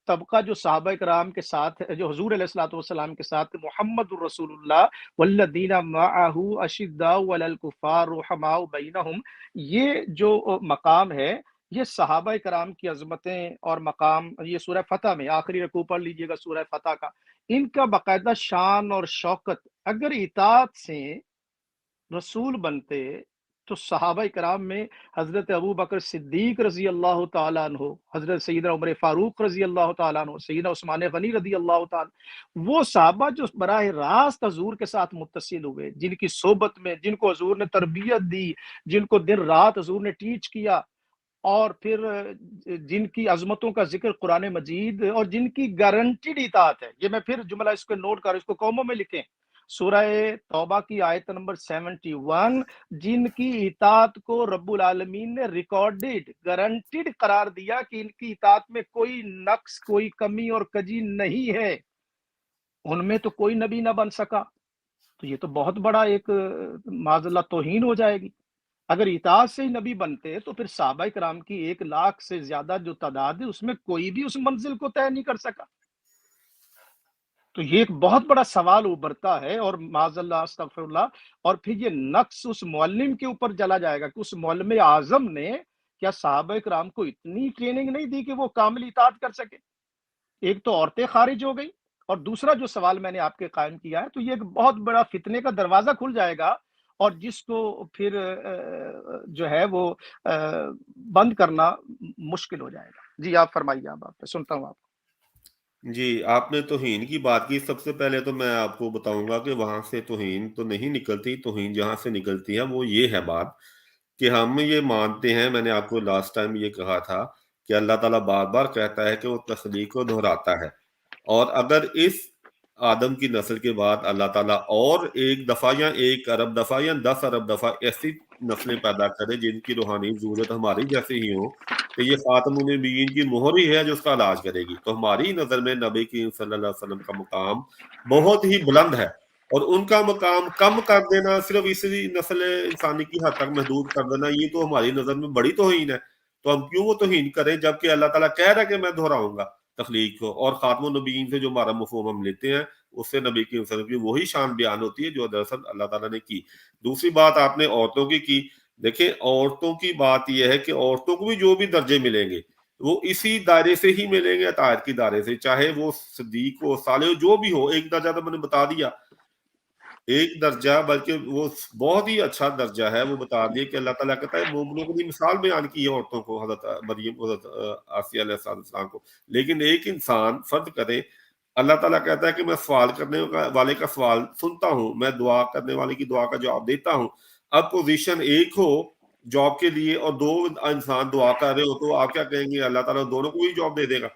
B: طبقہ جو صحابہ کرام کے ساتھ، جو حضور علیہ الصلوۃ والسلام کے ساتھ محمد الرسول اللہ والذین معہ اشداء علی الکفار رحماء بینہم، یہ جو مقام ہے یہ صحابہ کرام کی عظمتیں اور مقام، یہ سورہ فتح میں آخری رکوع پڑھ لیجئے گا سورہ فتح کا، ان کا باقاعدہ شان اور شوکت. اگر اطاعت سے رسول بنتے تو صحابہ کرام میں حضرت ابو بکر صدیق رضی اللہ تعالیٰ عنہ، حضرت سیدنا عمر فاروق رضی اللہ تعالیٰ عنہ، سیدنا عثمان غنی رضی اللہ تعالیٰ، وہ صحابہ جو براہ راست حضور کے ساتھ متصل ہوئے، جن کی صحبت میں، جن کو حضور نے تربیت دی، جن کو دن رات حضور نے ٹیچ کیا، اور پھر جن کی عظمتوں کا ذکر قرآن مجید، اور جن کی گارنٹیڈ اطاعت ہے. یہ میں پھر جملہ اس کو نوٹ کر، اس کو قوموں میں لکھیں. سورہ توبہ کی آیت نمبر 71، جن کی اطاعت کو رب العالمین نے ریکارڈڈ، گارنٹیڈ قرار دیا کہ ان کی اطاعت میں کوئی نقص، کوئی کمی اور کجی نہیں ہے، ان میں تو کوئی نبی نہ بن سکا. تو یہ تو بہت بڑا ایک معاذ اللہ توہین ہو جائے گی. اگر اطاعت سے ہی نبی بنتے تو پھر صحابہ کرام کی 1,00,000 سے زیادہ جو تعداد ہے اس میں کوئی بھی اس منزل کو طے نہیں کر سکا. تو یہ ایک بہت بڑا سوال ابھرتا ہے، اور معاذ اللہ استغفر اللہ. اور پھر یہ نقص اس معلم کے اوپر چلا جائے گا کہ اس معلم اعظم نے کیا صحابہ کرام کو اتنی ٹریننگ نہیں دی کہ وہ کامل اطاعت کر سکے؟ ایک تو عورتیں خارج ہو گئی، اور دوسرا جو سوال میں نے آپ کے قائم کیا ہے تو یہ ایک بہت بڑا فتنے کا دروازہ کھل جائے گا، اور جس کو پھر جو ہے وہ بند کرنا مشکل ہو جائے گا. جی آپ فرمائیے، آپ سنتا ہوں آپ.
A: جی، آپ نے توہین کی بات کی. سب سے پہلے تو میں آپ کو بتاؤں گا کہ وہاں سے توہین تو نہیں نکلتی. توہین جہاں سے نکلتی ہے وہ یہ ہے بات کہ ہم یہ مانتے ہیں، میں نے آپ کو لاسٹ ٹائم یہ کہا تھا کہ اللہ تعالیٰ بار بار کہتا ہے کہ وہ تخلیق کو دہراتا ہے، اور اگر اس آدم کی نسل کے بعد اللہ تعالیٰ اور ایک دفعہ یا 1 ارب دفعہ یا 10 ارب دفعہ ایسی نسلیں پیدا کرے جن کی روحانی ضرورت ہماری جیسے ہی ہو، تو یہ خاتم النبیین کی مہر ہی ہے جو اس کا علاج کرے گی. تو ہماری نظر میں نبی کریم صلی اللہ علیہ وسلم کا مقام بہت ہی بلند ہے، اور ان کا مقام کم کر دینا، صرف اسی نسل انسانی کی حد تک محدود کر دینا، یہ تو ہماری نظر میں بڑی توہین ہے. تو ہم کیوں وہ توہین کریں جبکہ اللہ تعالیٰ کہہ رہا ہے کہ میں دہراؤں گا تخلیق کو. اور خاتم النبیین سے جو ہمارا مفہوم ہم لیتے ہیں اس سے نبی کریم صلی اللہ علیہ وسلم کی وہی شان بیان ہوتی ہے جو دراصل اللہ تعالیٰ نے کی. دوسری بات آپ نے عورتوں کی. دیکھیں عورتوں کی بات یہ ہے کہ عورتوں کو بھی جو بھی درجے ملیں گے وہ اسی دائرے سے ہی ملیں گے، اطاعت کی دائرے سے، چاہے وہ صدیق ہو، صالح ہو، جو بھی ہو۔ ایک درجہ تو میں نے بتا دیا، ایک درجہ، بلکہ وہ بہت ہی اچھا درجہ ہے، وہ بتا دیا کہ اللہ تعالیٰ کہتا ہے مومنوں کو بھی مثال بیان کی ہے عورتوں کو، حضرت مریم، حضرت آسیہ علیہ السلام کو۔ لیکن ایک انسان فرض کرے، اللہ تعالیٰ کہتا ہے کہ میں سوال کرنے والے کا سوال سنتا ہوں، میں دعا کرنے والے کی دعا کا جواب دیتا ہوں۔ اب پوزیشن ایک ہو جاب کے لیے اور دو انسان دعا کر رہے ہو، تو آپ کیا کہیں گے؟ اللہ تعالیٰ دونوں کو ہی جاب دے دے گا؟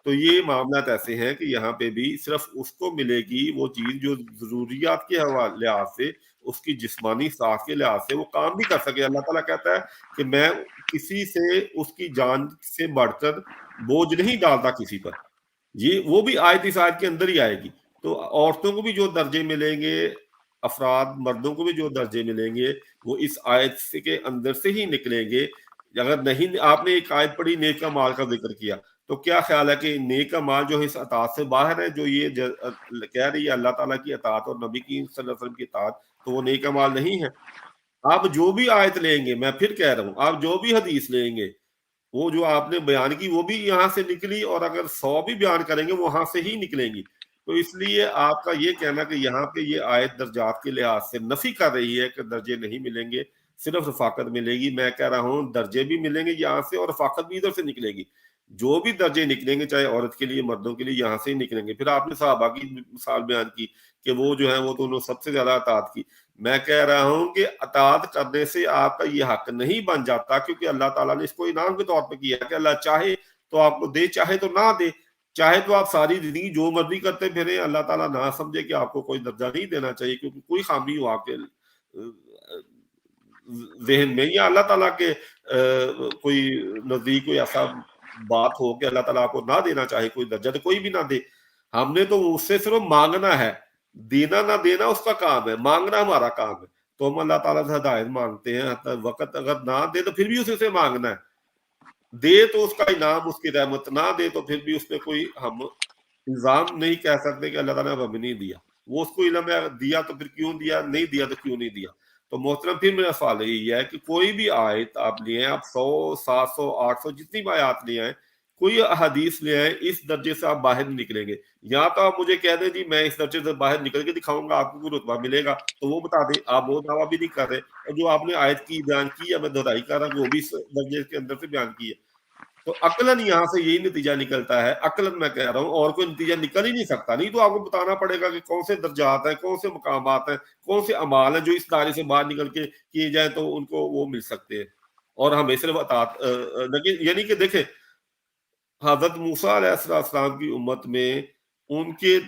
A: تو یہ معاملات ایسے ہیں کہ یہاں پہ بھی صرف اس کو ملے گی وہ چیز جو ضروریات کے لحاظ سے، اس کی جسمانی ساخت کے لحاظ سے وہ کام بھی کر سکے۔ اللہ تعالیٰ کہتا ہے کہ میں کسی سے اس کی جان سے بڑھ کر بوجھ نہیں ڈالتا کسی پر۔ یہ وہ بھی آیت اس آیت کے اندر ہی آئے گی۔ تو عورتوں کو بھی جو درجے ملیں گے، افراد مردوں کو بھی جو درجے ملیں گے، وہ اس آیت کے اندر سے ہی نکلیں گے۔ اگر نہیں، آپ نے ایک آیت پڑھی نیک مال کا ذکر کیا، تو کیا خیال ہے کہ نیک مال جو اس اطاعت سے باہر ہے، جو یہ کہہ رہی ہے اللہ تعالیٰ کی اطاعت اور نبی کی صلی اللہ علیہ وسلم کی اطاعت، تو وہ نیک مال نہیں ہے؟ آپ جو بھی آیت لیں گے، میں پھر کہہ رہا ہوں، آپ جو بھی حدیث لیں گے، وہ جو آپ نے بیان کی وہ بھی یہاں سے نکلی، اور اگر 100 بھی بیان کریں گے وہاں سے ہی نکلیں گی۔ تو اس لیے آپ کا یہ کہنا کہ یہاں پہ یہ آیت درجات کے لحاظ سے نفی کر رہی ہے کہ درجے نہیں ملیں گے، صرف رفاقت ملے گی، میں کہہ رہا ہوں درجے بھی ملیں گے یہاں سے، اور رفاقت بھی ادھر سے نکلے گی۔ جو بھی درجے نکلیں گے، چاہے عورت کے لیے مردوں کے لیے، یہاں سے ہی نکلیں گے۔ پھر آپ نے صحابہ کی مثال بیان کی کہ وہ جو ہے وہ دونوں سب سے زیادہ اطاعت کی۔ میں کہہ رہا ہوں کہ اطاعت کرنے سے آپ کا یہ حق نہیں بن جاتا، کیونکہ اللہ تعالیٰ نے اس کو انعام کے طور پہ کیا کہ اللہ چاہے تو آپ کو دے، چاہے تو نہ دے۔ چاہے تو آپ ساری زندگی جو مرضی کرتے پھریں، اللہ تعالیٰ نہ سمجھے کہ آپ کو کوئی درجہ نہیں دینا چاہیے کیونکہ کوئی خامی ہو آپ کے ذہن میں، یا اللہ تعالیٰ کے کوئی نزدیک کوئی ایسا بات ہو کہ اللہ تعالیٰ آپ کو نہ دینا چاہے کوئی درجہ، تو کوئی بھی نہ دے۔ ہم نے تو اس سے صرف مانگنا ہے، دینا نہ دینا اس کا کام ہے، مانگنا ہمارا کام ہے۔ تو ہم اللہ تعالیٰ سے ہدایت مانگتے ہیں، وقت اگر نہ دے تو پھر بھی اسے سے مانگنا ہے، دے تو اس کا انعام، اس کی رحمت، نہ دے تو پھر بھی اس پہ کوئی ہم الزام نہیں کہہ سکتے کہ اللہ تعالیٰ نے ہمیں نہیں دیا۔ وہ اس کو علم ہے، دیا تو پھر کیوں دیا، نہیں دیا تو کیوں نہیں دیا۔ تو محترم، پھر میرا سوال یہی ہے کہ کوئی بھی آیت آپ لے آئیں، آپ 100، 700، 800 جتنی بھی آیات لے آئیں، کوئی حدیث لے آئیں، اس درجے سے آپ باہر نہیں نکلیں گے۔ یا تو آپ مجھے کہہ دیں جی میں اس درجے سے باہر نکل کے دکھاؤں گا، آپ کو کوئی رتبہ ملے گا تو وہ بتا دیں، آپ وہ دعویٰ بھی نہیں کر رہے، اور جو آپ نے آیت کی بیان کی ہے، میں دہرائی کر رہا ہوں، وہ بھی اس درجے کے اندر سے بیان کی ہے۔ تو عقلاً یہاں سے یہی نتیجہ نکلتا ہے، عقلاً میں کہہ رہا ہوں، اور کوئی نتیجہ نکل ہی نہیں سکتا۔ نہیں تو آپ کو بتانا پڑے گا کہ کون سے درجات ہیں، کون سے مقامات ہیں، کون سے اعمال ہیں جو اس دائرے سے باہر نکل کے کیے جائیں تو ان کو وہ مل سکتے ہیں، اور ہمیں صرف اطاعت لیکن یعنی کہ دیکھیں، حضرت موسیٰ علیہ السلام کی امت میں ان کے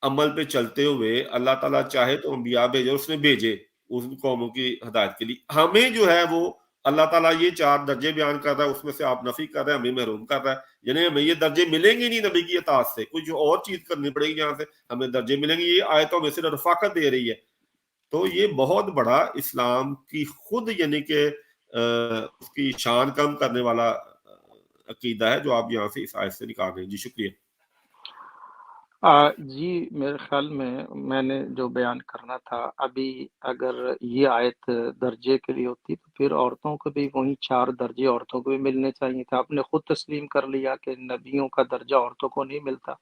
A: عمل پہ چلتے ہوئے اللہ تعالیٰ چاہے تو انبیاء بھیجے، اس نے بھیجے ان قوموں کی ہدایت کے لیے۔ ہمیں جو ہے وہ اللہ تعالیٰ یہ 4 درجے بیان کر رہا ہے، اس میں سے آپ نفی کر رہے ہیں، ہمیں محروم کر رہا ہے، یعنی ہمیں یہ درجے ملیں گے نہیں نبی کی اطاعت سے، کچھ اور چیز کرنی پڑے گی جہاں سے ہمیں درجے ملیں گے۔ یہ آیتوں میں صرف رفاقت دے رہی ہے۔ تو یہ بہت بڑا اسلام کی خود یعنی کہ اس کی شان کم کرنے والا عقیدہ ہے جو آپ یہاں سے اس آیت سے نکال رہے ہیں۔ جی شکریہ۔
B: جی، میرے خیال میں نے جو بیان کرنا تھا ابھی، اگر یہ آیت درجے کے لیے ہوتی تو پھر عورتوں کو بھی وہی 4 درجے عورتوں کو بھی ملنے چاہیے تھے۔ آپ نے خود تسلیم کر لیا کہ نبیوں کا درجہ عورتوں کو نہیں ملتا،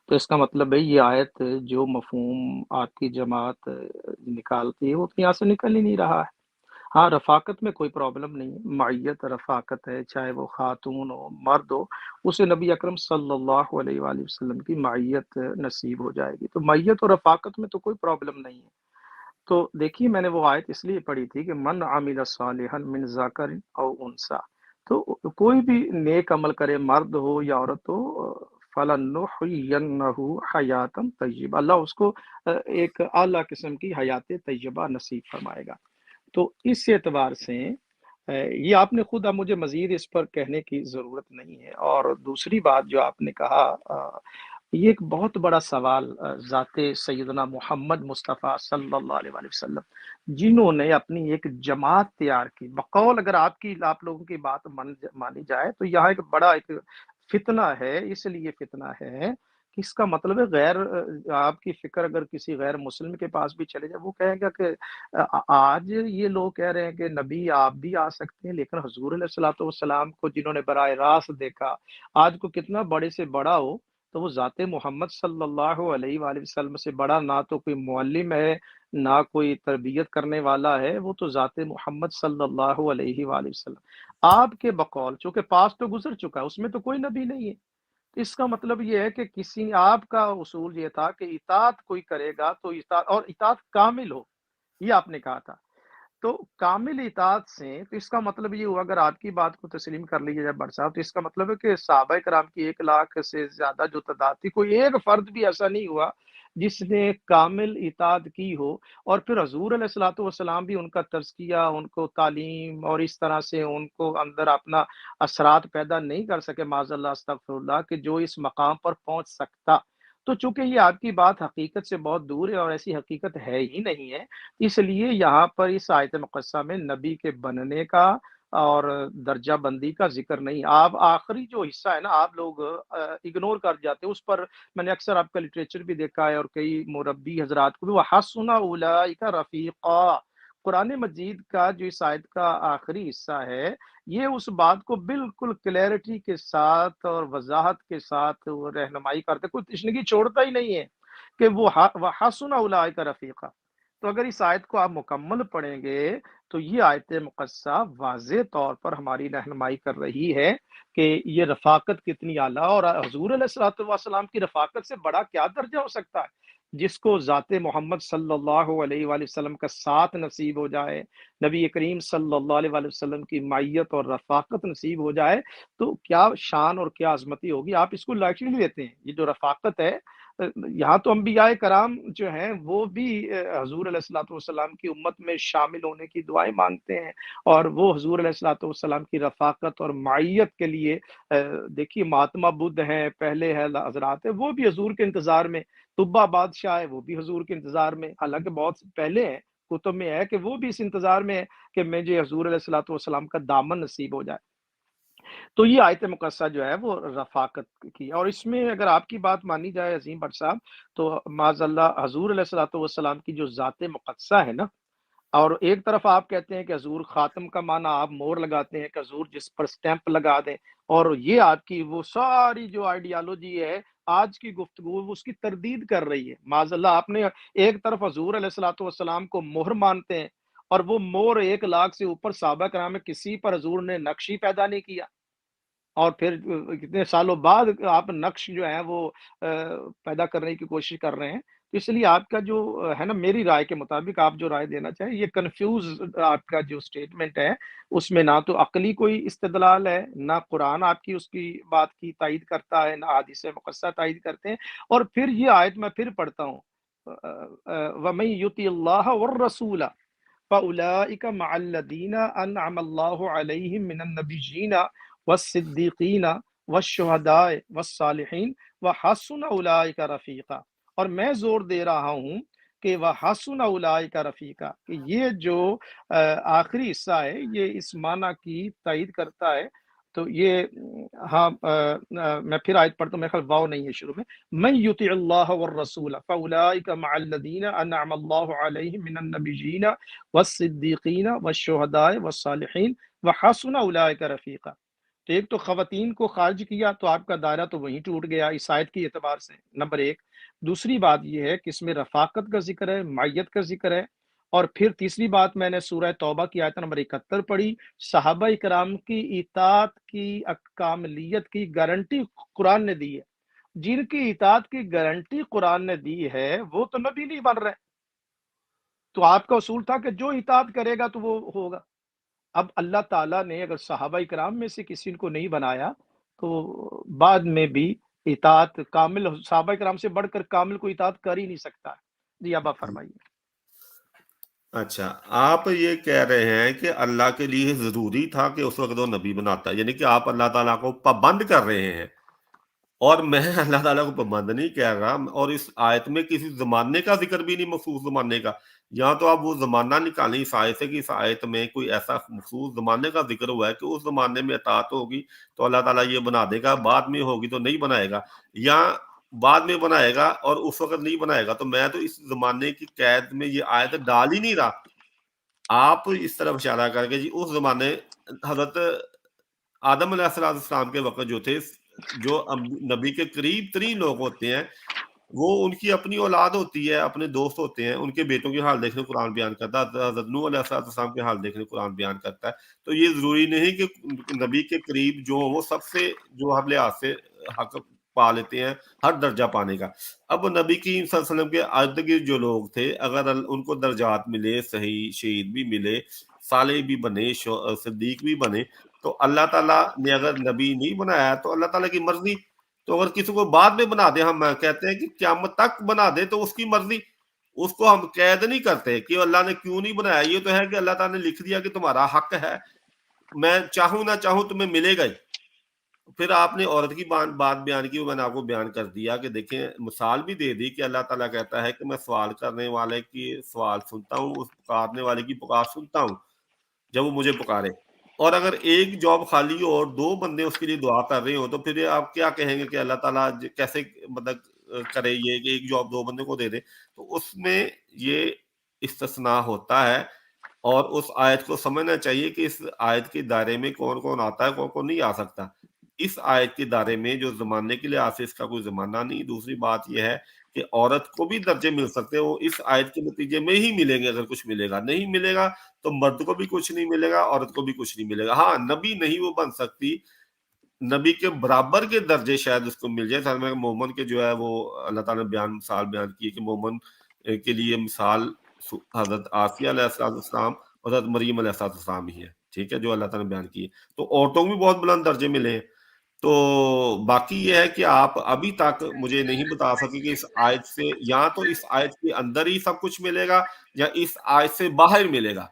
B: تو اس کا مطلب ہے یہ آیت جو مفہوم آپ کی جماعت نکالتی ہے وہ تو یہاں سے نکل ہی نہیں رہا ہے۔ ہاں، رفاقت میں کوئی پرابلم نہیں ہے، معیت رفاقت ہے، چاہے وہ خاتون ہو مرد ہو، اسے نبی اکرم صلی اللہ علیہ وآلہ وسلم کی معیت نصیب ہو جائے گی، تو معیت اور رفاقت میں تو کوئی پرابلم نہیں ہے۔ تو دیکھیے، میں نے وہ آیت اس لیے پڑھی تھی کہ من عمل صالحا من ذکر او انثی، تو کوئی بھی نیک عمل کرے، مرد ہو یا عورت ہو، فلنحینہ حیاتا طیبہ، اللہ اس کو ایک اعلیٰ قسم کی حیات طیبہ نصیب فرمائے گا۔ تو اس اعتبار سے یہ آپ نے خود، اب مجھے مزید اس پر کہنے کی ضرورت نہیں ہے۔ اور دوسری بات جو آپ نے کہا، یہ ایک بہت بڑا سوال ذات سیدنا محمد مصطفیٰ صلی اللہ علیہ وآلہ وسلم، جنہوں نے اپنی ایک جماعت تیار کی بقول، اگر آپ لوگوں کی بات مانی جائے تو یہاں ایک بڑا ایک فتنہ ہے۔ اس لیے فتنہ ہے کہ اس کا مطلب ہے آپ کی فکر اگر کسی غیر مسلم کے پاس بھی چلے جائے، وہ کہیں گا کہ آج یہ لوگ کہہ رہے ہیں کہ نبی آپ بھی آ سکتے ہیں، لیکن حضور علیہ الصلوۃ والسلام کو جنہوں نے براہ راست دیکھا، آج کو کتنا بڑے سے بڑا ہو تو وہ ذات محمد صلی اللہ علیہ وآلہ وسلم سے بڑا نہ تو کوئی معلم ہے، نہ کوئی تربیت کرنے والا ہے، وہ تو ذات محمد صلی اللہ علیہ وآلہ وسلم آپ کے بقول، چونکہ پاس تو گزر چکا ہے، اس میں تو کوئی نبی نہیں ہے۔ تو اس کا مطلب یہ ہے کہ کسی آپ کا اصول یہ تھا کہ اطاعت کوئی کرے گا تو اطاعت، اور اطاعت کامل ہو، یہ آپ نے کہا تھا۔ تو کامل اطاعت سے تو اس کا مطلب یہ ہوا، اگر آپ کی بات کو تسلیم کر لیجیے جب بٹ صاحب، تو اس کا مطلب ہے کہ صحابہ کرام کی 1 لاکھ سے زیادہ جو تعداد تھی، کوئی ایک فرد بھی ایسا نہیں ہوا جس نے کامل اطاعت کی ہو، اور پھر حضور علیہ الصلوۃ والسلام بھی ان کا تزکیہ، ان کو تعلیم اور اس طرح سے ان کو اندر اپنا اثرات پیدا نہیں کر سکے، معاذ اللہ استغفر اللہ، کہ جو اس مقام پر پہنچ سکتا۔ تو چونکہ یہ آپ کی بات حقیقت سے بہت دور ہے اور ایسی حقیقت ہے ہی نہیں ہے، اس لیے یہاں پر اس آیت مقدسہ میں نبی کے بننے کا اور درجہ بندی کا ذکر نہیں۔ آپ آخری جو حصہ ہے نا، آپ لوگ اگنور کر جاتے ہیں اس پر۔ میں نے اکثر آپ کا لٹریچر بھی دیکھا ہے اور کئی مربی حضرات کو بھی، وَحَسُنَ أُولَٰئِكَ رَفِيقًا، قرآن مجید کا جو اس آیت کا آخری حصہ ہے، یہ اس بات کو بالکل کلیئرٹی کے ساتھ اور وضاحت کے ساتھ وہ رہنمائی کرتے، کوئی تشنگی چھوڑتا ہی نہیں ہے کہ وَحَسُنَ أُولَٰئِكَ رَفِيقًا۔ تو اگر اس آیت کو آپ مکمل پڑھیں گے تو یہ آیت مقدسہ واضح طور پر ہماری رہنمائی کر رہی ہے کہ یہ رفاقت کتنی اعلیٰ، اور حضور علیہ الصلوۃ والسلام کی رفاقت سے بڑا کیا درجہ ہو سکتا ہے، جس کو ذات محمد صلی اللہ علیہ وآلہ وسلم کا ساتھ نصیب ہو جائے، نبی کریم صلی اللہ علیہ وآلہ وسلم کی معیت اور رفاقت نصیب ہو جائے، تو کیا شان اور کیا عظمتی ہوگی۔ آپ اس کو لائٹلی لیتے ہیں، یہ جو رفاقت ہے، یہاں تو انبیاء کرام جو ہیں وہ بھی حضور علیہ الصلوۃ والسلام کی امت میں شامل ہونے کی دعائیں مانگتے ہیں، اور وہ حضور علیہ الصلوۃ والسلام کی رفاقت اور معیت کے لیے دیکھیے مہاتما بدھ ہیں، پہلے ہے حضرات ہیں، وہ بھی حضور کے انتظار میں، طبا بادشاہ ہے وہ بھی حضور کے انتظار میں، حالانکہ بہت پہلے ہیں، کتب میں ہے کہ وہ بھی اس انتظار میں ہے کہ مجھے حضور علیہ الصلوۃ والسلام کا دامن نصیب ہو جائے۔ تو یہ آیت مقدسہ جو ہے وہ رفاقت کی، اور اس میں اگر آپ کی بات مانی جائے عظیم بٹ صاحب، تو معاذ اللہ حضور علیہ الصلوۃ والسلام کی جو ذات مقدسہ ہے نا، اور ایک طرف آپ کہتے ہیں کہ حضور خاتم کا معنی آپ مور لگاتے ہیں کہ حضور جس پر سٹیمپ لگا دیں، اور یہ آپ کی وہ ساری جو آئیڈیالوجی ہے آج کی گفتگو وہ اس کی تردید کر رہی ہے۔ معاذ اللہ آپ نے ایک طرف حضور علیہ الصلوۃ والسلام کو مہر مانتے ہیں، اور وہ مور 1 لاکھ سے اوپر صحابہ کرام میں کسی پر حضور نے نقش ہی پیدا نہیں کیا، اور پھر کتنے سالوں بعد آپ نقش جو ہے وہ پیدا کرنے کی کوشش کر رہے ہیں۔ تو اس لیے آپ کا جو ہے نا، میری رائے کے مطابق آپ جو رائے دینا چاہیں، یہ کنفیوز آپ کا جو سٹیٹمنٹ ہے، اس میں نہ تو عقلی کوئی استدلال ہے، نہ قرآن آپ کی اس کی بات کی تائید کرتا ہے، نہ حدیث مقدسہ تائید کرتے ہیں۔ اور پھر یہ آیت میں پھر پڑھتا ہوں، وَمَن يُطِعِ اللَّهَ وَالرَّسُولَ فَأُولَٰئِكَ مَعَ الَّذِينَ أَنْعَمَ اللَّهُ عَلَيْهِم مِّنَ النَّبِيِّينَ والصدیقین والشہداء والصالحین وحسن اولئک رفیقا۔ اور میں زور دے رہا ہوں کہ وحسن اولئک رفیقا، کہ یہ جو آخری حصہ ہے یہ اس معنی کی تائید کرتا ہے۔ تو یہ ہاں میں پھر آیت پڑھتا ہوں، میرے خیال واو نہیں ہے شروع میں، من یطع اللہ والرسول فاولئک مع الذین انعم اللہ علیہم من النبیین والصدیقین والشہداء والصالحین وحسن اولئک رفیقا۔ تو ایک تو خواتین کو خارج کیا تو آپ کا دائرہ تو وہیں ٹوٹ گیا اس آیت کی اعتبار سے، نمبر ایک۔ دوسری بات یہ ہے کہ اس میں رفاقت کا ذکر ہے، معیت کا ذکر ہے، اور پھر تیسری بات میں نے سورہ توبہ کی آیت نمبر 71 پڑھی، صحابہ کرام کی اطاعت کی کاملیت کی گارنٹی قرآن نے دی ہے۔ جن کی اطاعت کی گارنٹی قرآن نے دی ہے وہ تو نبی نہیں بن رہے، تو آپ کا اصول تھا کہ جو اطاعت کرے گا تو وہ ہوگا۔ اب اللہ تعالیٰ نے اگر صحابہ کرام میں سے کسی کو نہیں بنایا تو بعد میں بھی اطاعت کامل صحابہ کرام سے بڑھ کر کامل کو اطاعت کر ہی نہیں سکتا ہے۔ جی اب آپ فرمائیے۔
A: اچھا، آپ یہ کہہ رہے ہیں کہ اللہ کے لیے ضروری تھا کہ اس وقت وہ نبی بناتا، یعنی کہ آپ اللہ تعالیٰ کو پابند کر رہے ہیں، اور میں اللہ تعالیٰ کو پابند نہیں کہہ رہا، اور اس آیت میں کسی زمانے کا ذکر بھی نہیں، مخصوص زمانے کا۔ یہاں تو آپ وہ زمانہ نکالیں اس آیت سے کہ اس آیت میں کوئی ایسا مخصوص زمانے کا ذکر ہوا ہے کہ اس زمانے میں اطاعت ہوگی تو اللہ تعالیٰ یہ بنا دے گا، بعد میں ہوگی تو نہیں بنائے گا، یا بعد میں بنائے گا اور اس وقت نہیں بنائے گا، تو میں تو اس زمانے کی قید میں یہ آیت ڈال ہی نہیں رہا۔ آپ اس طرف اشارہ کر کے جی اس زمانے حضرت آدم علیہ السلام کے وقت جو تھے، جو نبی کے قریب ترین لوگ ہوتے ہیں، وہ ان کی اپنی اولاد ہوتی ہے، اپنے دوست ہوتے ہیں، ان کے بیٹوں کے حال دیکھنے قرآن بیان کرتا ہے، حضرت نوح علیہ السلام کے حال دیکھنے قرآن بیان کرتا ہے۔ تو یہ ضروری نہیں کہ نبی کے قریب جو وہ سب سے جو ہر لحاظ سے حق پا لیتے ہیں ہر درجہ پانے کا۔ اب نبی کریم صلی اللہ علیہ وسلم کے ارد گرد جو لوگ تھے، اگر ان کو درجات ملے، صحیح شہید بھی ملے، صالح بھی بنے، صدیق بھی بنے، تو اللہ تعالیٰ نے اگر نبی نہیں بنایا تو اللہ تعالیٰ کی مرضی۔ تو اگر کسی کو بعد میں بنا دے، ہم کہتے ہیں کہ قیامت تک بنا دے تو اس کی مرضی، اس کو ہم قید نہیں کرتے کہ اللہ نے کیوں نہیں بنایا۔ یہ تو ہے کہ اللہ تعالیٰ نے لکھ دیا کہ تمہارا حق ہے، میں چاہوں نہ چاہوں تمہیں ملے گا ہی۔ پھر آپ نے عورت کی بات بیان کی، وہ میں نے آپ کو بیان کر دیا کہ دیکھیں مثال بھی دے دی کہ اللہ تعالیٰ کہتا ہے کہ میں سوال کرنے والے کی سوال سنتا ہوں، اس پکارنے والے کی پکار سنتا ہوں جب وہ مجھے پکارے۔ اور اگر ایک جاب خالی ہو اور دو بندے اس کے لیے دعا کر رہے ہو، تو پھر آپ کیا کہیں گے کہ اللہ تعالیٰ کیسے مطلب کرے یہ کہ ایک جاب دو بندے کو دے دے؟ تو اس میں یہ استثناء ہوتا ہے، اور اس آیت کو سمجھنا چاہیے کہ اس آیت کے دائرے میں کون کون آتا ہے، کون کون نہیں آ سکتا۔ اس آیت کے دائرے میں جو زمانے کے لحاظ سے اس کا کوئی زمانہ نہیں۔ دوسری بات یہ ہے کہ عورت کو بھی درجے مل سکتے ہیں، وہ اس آیت کے نتیجے میں ہی ملیں گے۔ اگر کچھ ملے گا، نہیں ملے گا تو مرد کو بھی کچھ نہیں ملے گا، عورت کو بھی کچھ نہیں ملے گا۔ ہاں، نبی نہیں وہ بن سکتی، نبی کے برابر کے درجے شاید اس کو مل جائے۔ سر میں مومن کے جو ہے وہ اللہ تعالیٰ نے مثال بیان کی ہے کہ مومن کے لیے مثال حضرت آسیہ علیہ السلام اور حضرت مریم علیہ السلام ہی ہے، ٹھیک ہے، جو اللہ تعالیٰ نے بیان کی ہے۔ تو عورتوں کو بھی بہت بلند درجے ملے ہیں۔ تو باقی یہ ہے کہ آپ ابھی تک مجھے نہیں بتا سکے کہ اس آیت سے یا تو اس آیت کے اندر ہی سب کچھ ملے گا یا اس آیت سے باہر ملے گا۔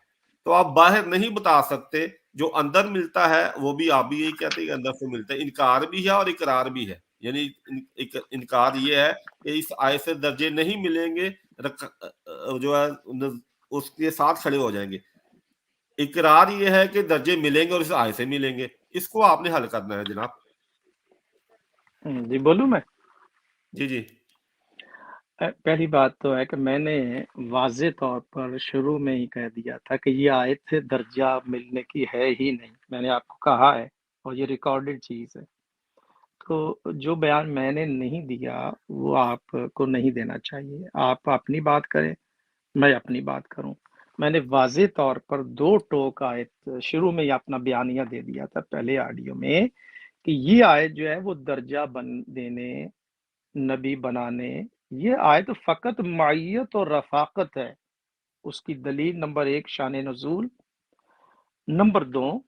A: تو آپ باہر نہیں بتا سکتے، جو اندر ملتا ہے وہ بھی آپ بھی یہی کہتے ہیں کہ اندر سے ملتا ہے۔ انکار بھی ہے اور اقرار بھی ہے، یعنی انکار یہ ہے کہ اس آیت سے درجے نہیں ملیں گے، جو ہے اس کے ساتھ کھڑے ہو جائیں گے۔ اقرار یہ ہے کہ درجے ملیں گے اور اس آیت سے ملیں گے۔ اس کو آپ نے حل کرنا ہے جناب۔
B: جی بولوں میں؟
A: جی جی
B: پہلی بات تو ہے کہ میں نے واضح طور پر شروع میں ہی کہہ دیا تھا کہ یہ آیت درجہ ملنے کی ہے ہی نہیں، میں نے آپ کو کہا ہے، اور یہ ریکارڈڈ چیز ہے۔ تو جو بیان میں نے نہیں دیا وہ آپ کو نہیں دینا چاہیے۔ آپ اپنی بات کریں، میں اپنی بات کروں۔ میں نے واضح طور پر دو ٹوک آیت شروع میں ہی اپنا بیانیہ دے دیا تھا پہلے آڈیو میں، کہ یہ آیت جو ہے وہ درجہ دینے، نبی بنانے، یہ آیت فقط معیت اور رفاقت ہے۔ اس کی دلیل نمبر 1 شان نزول، نمبر 2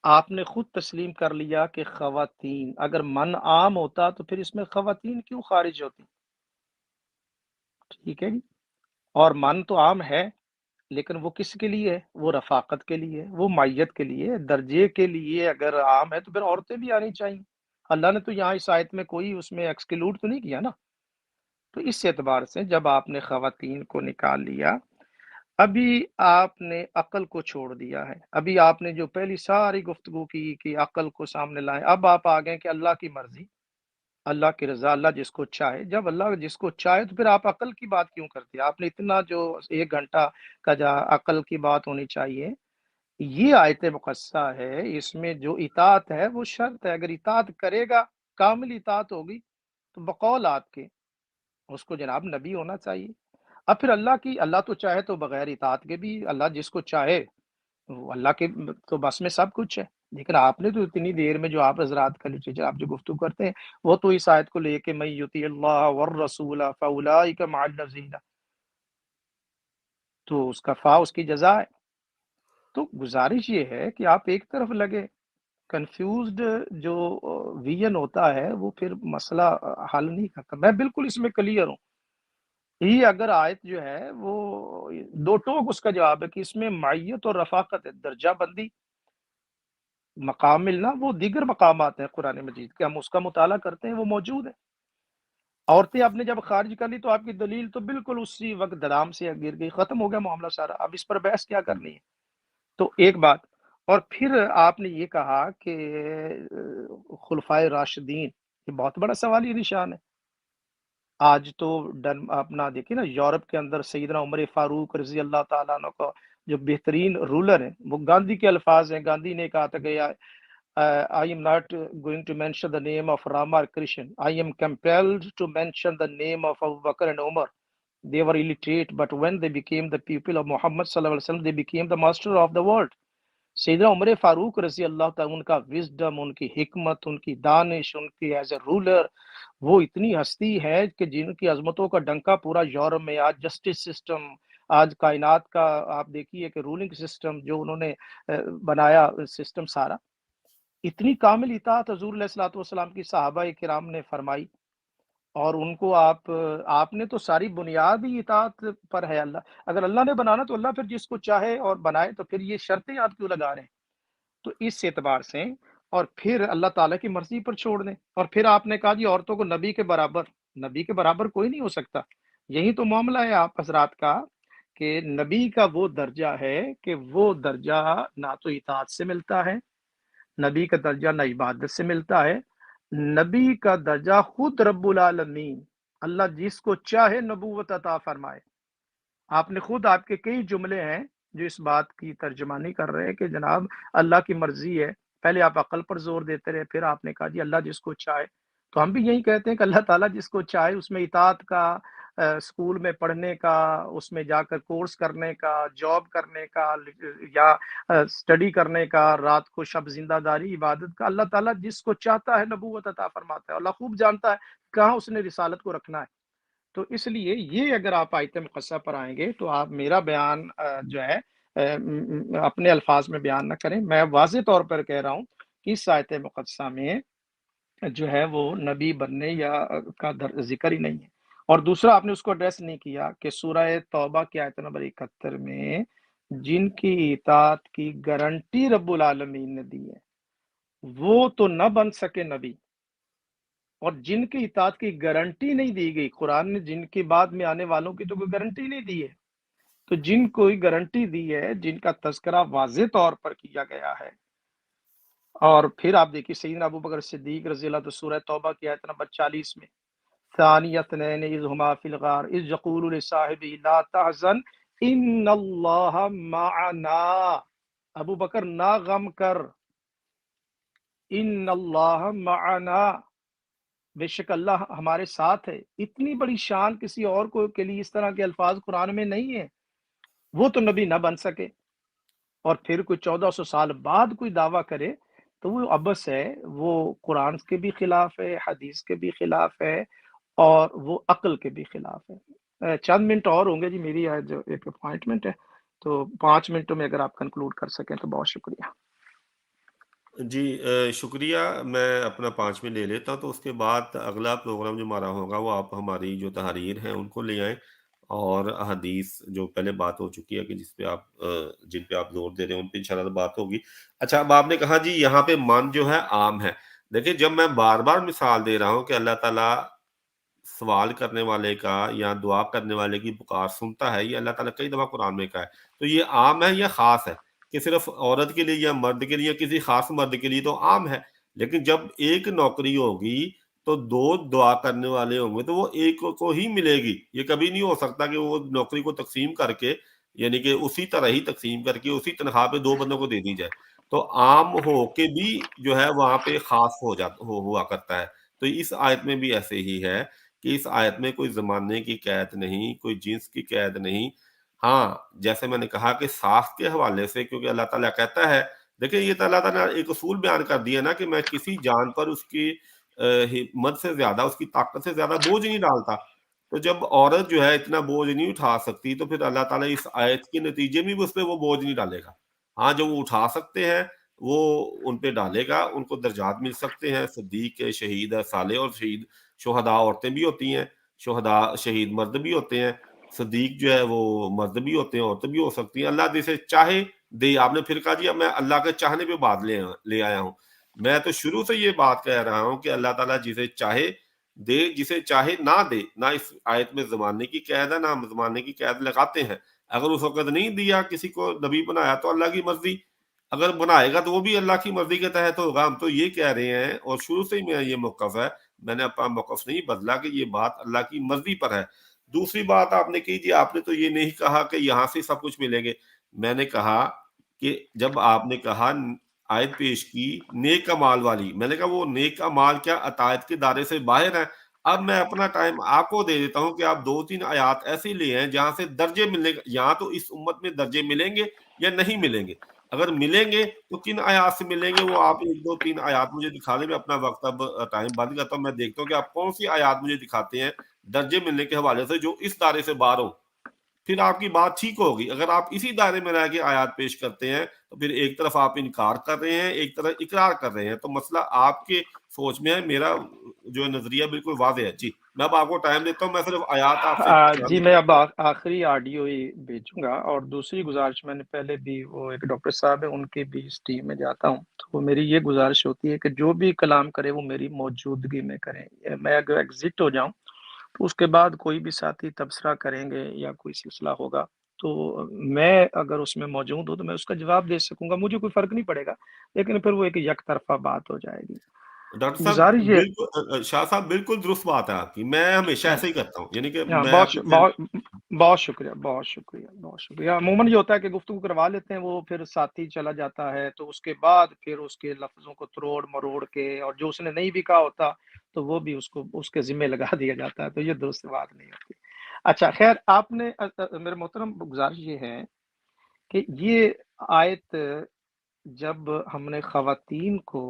B: آپ نے خود تسلیم کر لیا کہ خواتین، اگر من عام ہوتا تو پھر اس میں خواتین کیوں خارج ہوتی؟ ٹھیک ہے جی، اور من تو عام ہے لیکن وہ کس کے لیے ہے؟ وہ رفاقت کے لیے، وہ معیت کے لیے، درجے کے لیے۔ اگر عام ہے تو پھر عورتیں بھی آنی چاہیے۔ اللہ نے تو یہاں اس آیت میں کوئی اس میں ایکسکلوڈ تو نہیں کیا نا۔ تو اس اعتبار سے جب آپ نے خواتین کو نکال لیا، ابھی آپ نے عقل کو چھوڑ دیا ہے۔ ابھی آپ نے جو پہلی ساری گفتگو کی کہ عقل کو سامنے لائیں، اب آپ آ گئے کہ اللہ کی مرضی، اللہ کی رضا، اللہ جس کو چاہے۔ جب اللہ جس کو چاہے تو پھر آپ عقل کی بات کیوں کرتے ہیں؟ آپ نے اتنا جو 1 گھنٹہ کا جا عقل کی بات ہونی چاہیے۔ یہ آیت مقصہ ہے، اس میں جو اطاعت ہے وہ شرط ہے۔ اگر اطاعت کرے گا، کامل اطاعت ہوگی، تو بقول آپ کے اس کو جناب نبی ہونا چاہیے۔ اب پھر اللہ تو چاہے تو بغیر اطاعت کے بھی، اللہ جس کو چاہے، وہ اللہ کے تو بس میں سب کچھ ہے۔ لیکن آپ نے تو اتنی دیر میں جو آپ حضرات کا لٹریچر آپ جو گفتگو کرتے ہیں، وہ تو اس آیت کو لے کے من یطیع اللہ والرسول فاولئک مع الذین، تو اس کا اس کی جزا ہے۔ تو گزارش یہ ہے کہ آپ ایک طرف لگے، کنفیوزڈ جو ویژن ہوتا ہے وہ پھر مسئلہ حل نہیں کرتا۔ میں بالکل اس میں کلیئر ہوں۔ یہ اگر آیت جو ہے وہ دو ٹوک اس کا جواب ہے کہ اس میں معیت اور رفاقت ہے، درجہ بندی، مقام ملنا، وہ دیگر مقامات ہیں قرآن مجید کے، ہم اس کا مطالعہ کرتے ہیں، وہ موجود ہے۔ عورتیں آپ نے جب خارج کر لی تو آپ کی دلیل تو بالکل اسی وقت دڑام سے گر گئی، ختم ہو گیا معاملہ سارا۔ اب اس پر بحث کیا کرنی ہے؟ تو ایک بات، اور پھر آپ نے یہ کہا کہ خلفائے راشدین یہ بہت بڑا سوالی نشان ہے۔ آج تو اپنا دیکھیے نا، یورپ کے اندر سیدنا عمر فاروق رضی اللہ تعالیٰ عنہ کا جو بہترین رولر ہیں، وہ گاندھی کے الفاظ ہیں۔ گاندھی نے کہا تھا کہ I am not going to mention the name of Rama or Krishna. I am compelled to mention the name of Abu Bakr and Umar. They were illiterate, but when they became the pupil of Muhammad sallallahu alaihi wasallam, they became the master of the world. سیدنا عمر فاروق رضی اللہ تعالیٰ، ان کا wisdom, ان کی حکمت، ان کی دانش، ان کی as a roller, وہ اتنی ہستی ہے کہ جن کی عظمتوں کا ڈنکا پورا یورپ میں آج جسٹس سسٹم، آج کائنات کا آپ دیکھیے کہ رولنگ سسٹم جو انہوں نے بنایا سسٹم سارا، اتنی کامل اطاعت حضور علیہ الصلوۃ والسلام کی صحابہ کرام نے فرمائی، اور ان کو آپ نے تو ساری بنیاد ہی اطاعت پر ہے۔ اللہ اگر اللہ نے بنانا تو اللہ پھر جس کو چاہے اور بنائے، تو پھر یہ شرطیں آپ کیوں لگا رہے ہیں؟ تو اس اعتبار سے، اور پھر اللہ تعالیٰ کی مرضی پر چھوڑ دیں۔ اور پھر آپ نے کہا جی عورتوں کو نبی کے برابر کوئی نہیں ہو سکتا۔ یہی تو معاملہ ہے آپ حضرات کا، کہ نبی کا وہ درجہ ہے کہ وہ درجہ نہ تو اطاعت سے ملتا ہے، نبی کا درجہ نہ عبادت سے ملتا ہے، نبی کا درجہ خود رب العالمین اللہ جس کو چاہے نبوت عطا فرمائے۔ آپ نے خود، آپ کے کئی جملے ہیں جو اس بات کی ترجمانی کر رہے ہیں کہ جناب اللہ کی مرضی ہے۔ پہلے آپ عقل پر زور دیتے رہے، پھر آپ نے کہا جی اللہ جس کو چاہے۔ تو ہم بھی یہی کہتے ہیں کہ اللہ تعالیٰ جس کو چاہے اس میں اطاعت کا، اسکول میں پڑھنے کا، اس میں جا کر کورس کرنے کا، جاب کرنے کا، یا اسٹڈی کرنے کا، رات کو شب زندہ داری عبادت کا، اللہ تعالیٰ جس کو چاہتا ہے نبوت عطا فرماتا ہے۔ اللہ خوب جانتا ہے کہاں اس نے رسالت کو رکھنا ہے۔ تو اس لیے یہ اگر آپ آیت مقدسہ پر آئیں گے تو آپ میرا بیان جو ہے اپنے الفاظ میں بیان نہ کریں۔ میں واضح طور پر کہہ رہا ہوں کہ اس آیت مقدسہ میں جو ہے وہ نبی بننے یا کا ذکر ہی نہیں ہے۔ اور دوسرا آپ نے اس کو ایڈریس نہیں کیا کہ سورہ توبہ کی آیت نمبر 71 میں جن کی اطاعت کی گارنٹی رب العالمین نے دی ہے وہ تو نہ بن سکے نبی، اور جن کی اطاعت کی گارنٹی نہیں دی گئی، قرآن نے جن کے بعد میں آنے والوں کی تو کوئی گارنٹی نہیں دی ہے، تو جن کوئی گارنٹی دی ہے، جن کا تذکرہ واضح طور پر کیا گیا ہے۔ اور پھر آپ دیکھیے سیدنا ابو بکر صدیق رضی اللہ عنہ، سورہ توبہ کی آیت نمبر 40 میں، ثانی اثنین اذ ہما فی الغار اذ یقول لصاحبہ لا تحزن ان اللہ معنا، ابو بکر نہ غم کر، ان اللہ معنا، بے شک اللہ ہمارے ساتھ ہے۔ اتنی بڑی شان کسی اور کو کے لیے اس طرح کے الفاظ قرآن میں نہیں ہے۔ وہ تو نبی نہ بن سکے، اور پھر کوئی 1400 سال بعد کوئی دعویٰ کرے تو وہ عبث ہے، وہ قرآن کے بھی خلاف ہے، حدیث کے بھی خلاف ہے، اور وہ عقل کے بھی خلاف ہے۔ چند منٹ اور ہوں گے جی، میری آج جو ایک اپوائنٹمنٹ ہے، تو 5 منٹوں میں اگر آپ کنکلوڈ کر سکیں تو بہت شکریہ۔
A: جی شکریہ، میں اپنا 5 منٹ لے لیتا ہوں، تو اس کے بعد اگلا پروگرام جو ہمارا ہوگا وہ آپ ہماری جو تحریر ہیں ان کو لے آئیں، اور احادیث جو پہلے بات ہو چکی ہے کہ جس پہ آپ جن پہ آپ زور دے رہے ہیں ان پہ انشاءاللہ بات ہوگی۔ اچھا، اب آپ نے کہا جی یہاں پہ من جو ہے عام ہے۔ دیکھیں جب میں بار بار مثال دے رہا ہوں کہ اللہ تعالیٰ سوال کرنے والے کا یا دعا کرنے والے کی پکار سنتا ہے، یہ اللہ تعالیٰ کئی دفعہ قرآن میں کہا ہے، تو یہ عام ہے یا خاص ہے؟ کہ صرف عورت کے لیے یا مرد کے لیے، کسی خاص مرد کے لیے تو عام ہے، لیکن جب ایک نوکری ہوگی تو 2 دعا کرنے والے ہوں گے تو وہ ایک کو ہی ملے گی۔ یہ کبھی نہیں ہو سکتا کہ وہ نوکری کو تقسیم کر کے، یعنی کہ اسی طرح ہی تقسیم کر کے اسی تنخواہ پہ 2 بندوں کو دے دی جائے، تو عام ہو کے بھی جو ہے وہاں پہ خاص ہوا کرتا ہے۔ تو اس آیت میں بھی ایسے ہی ہے کہ اس آیت میں کوئی زمانے کی قید نہیں، کوئی جنس کی قید نہیں۔ ہاں جیسے میں نے کہا کہ ساخت کے حوالے سے، کیونکہ اللہ تعالیٰ کہتا ہے، دیکھیں یہ تو اللہ تعالیٰ نے ایک اصول بیان کر دیا نا کہ میں کسی جان پر اس کی ہمت سے زیادہ، اس کی طاقت سے زیادہ بوجھ نہیں ڈالتا۔ تو جب عورت جو ہے اتنا بوجھ نہیں اٹھا سکتی تو پھر اللہ تعالیٰ اس آیت کے نتیجے میں بھی اس پہ وہ بوجھ نہیں ڈالے گا۔ ہاں جو وہ اٹھا سکتے ہیں وہ ان پہ ڈالے گا، ان کو درجات مل سکتے ہیں، صدیق ہے، شہید ہے، صالح، اور شہداء عورتیں بھی ہوتی ہیں، شہداء شہید مرد بھی ہوتے ہیں، صدیق جو ہے وہ مرد بھی ہوتے ہیں، عورتیں بھی ہو سکتی ہیں، اللہ جسے چاہے دے۔ آپ نے پھر کہا جی اب میں اللہ کے چاہنے پہ بات لے آیا ہوں۔ میں تو شروع سے یہ بات کہہ رہا ہوں کہ اللہ تعالیٰ جسے چاہے دے، جسے چاہے نہ دے۔ نہ اس آیت میں زمانے کی قید ہے، نہ ہم زمانے کی قید لگاتے ہیں۔ اگر اس وقت نہیں دیا کسی کو نبی بنایا تو اللہ کی مرضی، اگر بنائے گا تو وہ بھی اللہ کی مرضی کے تحت ہوگا۔ ہم تو یہ کہہ رہے ہیں، اور شروع سے ہی میرا یہ موقف ہے، میں نے اپنا موقف نہیں بدلا کہ یہ بات اللہ کی مرضی پر ہے۔ دوسری بات آپ نے کی جی آپ نے تو یہ نہیں کہا کہ یہاں سے سب کچھ ملیں گے، میں نے کہا کہ جب آپ نے کہا آیت پیش کی نیک امال والی، میں نے کہا وہ نیک امال کیا عطایت کے دائرے سے باہر ہے؟ اب میں اپنا ٹائم آپ کو دے دیتا ہوں کہ آپ 2-3 آیات ایسی لے ہیں جہاں سے درجے ملنے یہاں تو اس امت میں درجے ملیں گے یا نہیں ملیں گے، اگر ملیں گے تو کن آیات سے ملیں گے وہ آپ 1-2-3 آیات مجھے دکھا دیں۔ میں اپنا وقت اب ٹائم بند کرتا ہوں، میں دیکھتا ہوں کہ آپ کون سی آیات مجھے دکھاتے ہیں درجے ملنے کے حوالے سے جو اس دائرے سے باہر ہو، پھر آپ کی بات ٹھیک ہوگی۔ اگر آپ اسی دائرے میں رہ کے آیات پیش کرتے ہیں تو پھر ایک طرف آپ انکار کر رہے ہیں، ایک طرف اقرار کر رہے ہیں، تو مسئلہ آپ کے سوچ میں ہے، میرا جو نظریہ بالکل واضح ہے۔ جی میں اب آپ کو ٹائم دیتا ہوں، میں صرف آیات آپ سے
B: جی
A: پڑھانے
B: میں
A: کی
B: اب آخری آڈیو ہی بھیجوں گا، اور دوسری گزارش میں نے پہلے بھی، وہ ایک ڈاکٹر صاحب ہیں ان کی بھی اس ٹیم میں جاتا ہوں، تو میری یہ گزارش ہوتی ہے کہ جو بھی کلام کرے وہ میری موجودگی میں کریں۔ میں اگر ایگزٹ ہو جاؤں تو اس کے بعد کوئی بھی ساتھی تبصرہ کریں گے یا کوئی سلسلہ ہوگا تو میں اگر اس میں موجود ہوں تو میں اس کا جواب دے سکوں گا، مجھے کوئی فرق نہیں پڑے گا، لیکن پھر وہ ایک یک طرفہ بات ہو جائے گی۔
A: ڈاکٹر صاحب
B: گزارش یہ،
A: بالکل شاہ صاحب بالکل درست بات ہے آپ کی، میں ہمیشہ ایسے ہی کرتا ہوں، یعنی کہ
B: ہاں،
A: میں
B: بہت
A: اپنے
B: بہت بہت شکریہ، بہت شکریہ، بہت شکریہ۔ عموماً یہ ہوتا ہے کہ گفتگو کروا لیتے ہیں، وہ پھر ساتھی چلا جاتا ہے تو اس کے بعد پھر اس کے لفظوں کو تروڑ مروڑ کے، اور جو اس نے نہیں بھی کہا ہوتا تو وہ بھی اس کے ذمہ لگا دیا جاتا ہے، تو یہ درست بات نہیں ہوتی۔ اچھا خیر، آپ نے میرے محترم گزارش یہ ہے کہ یہ آیت جب ہم نے خواتین کو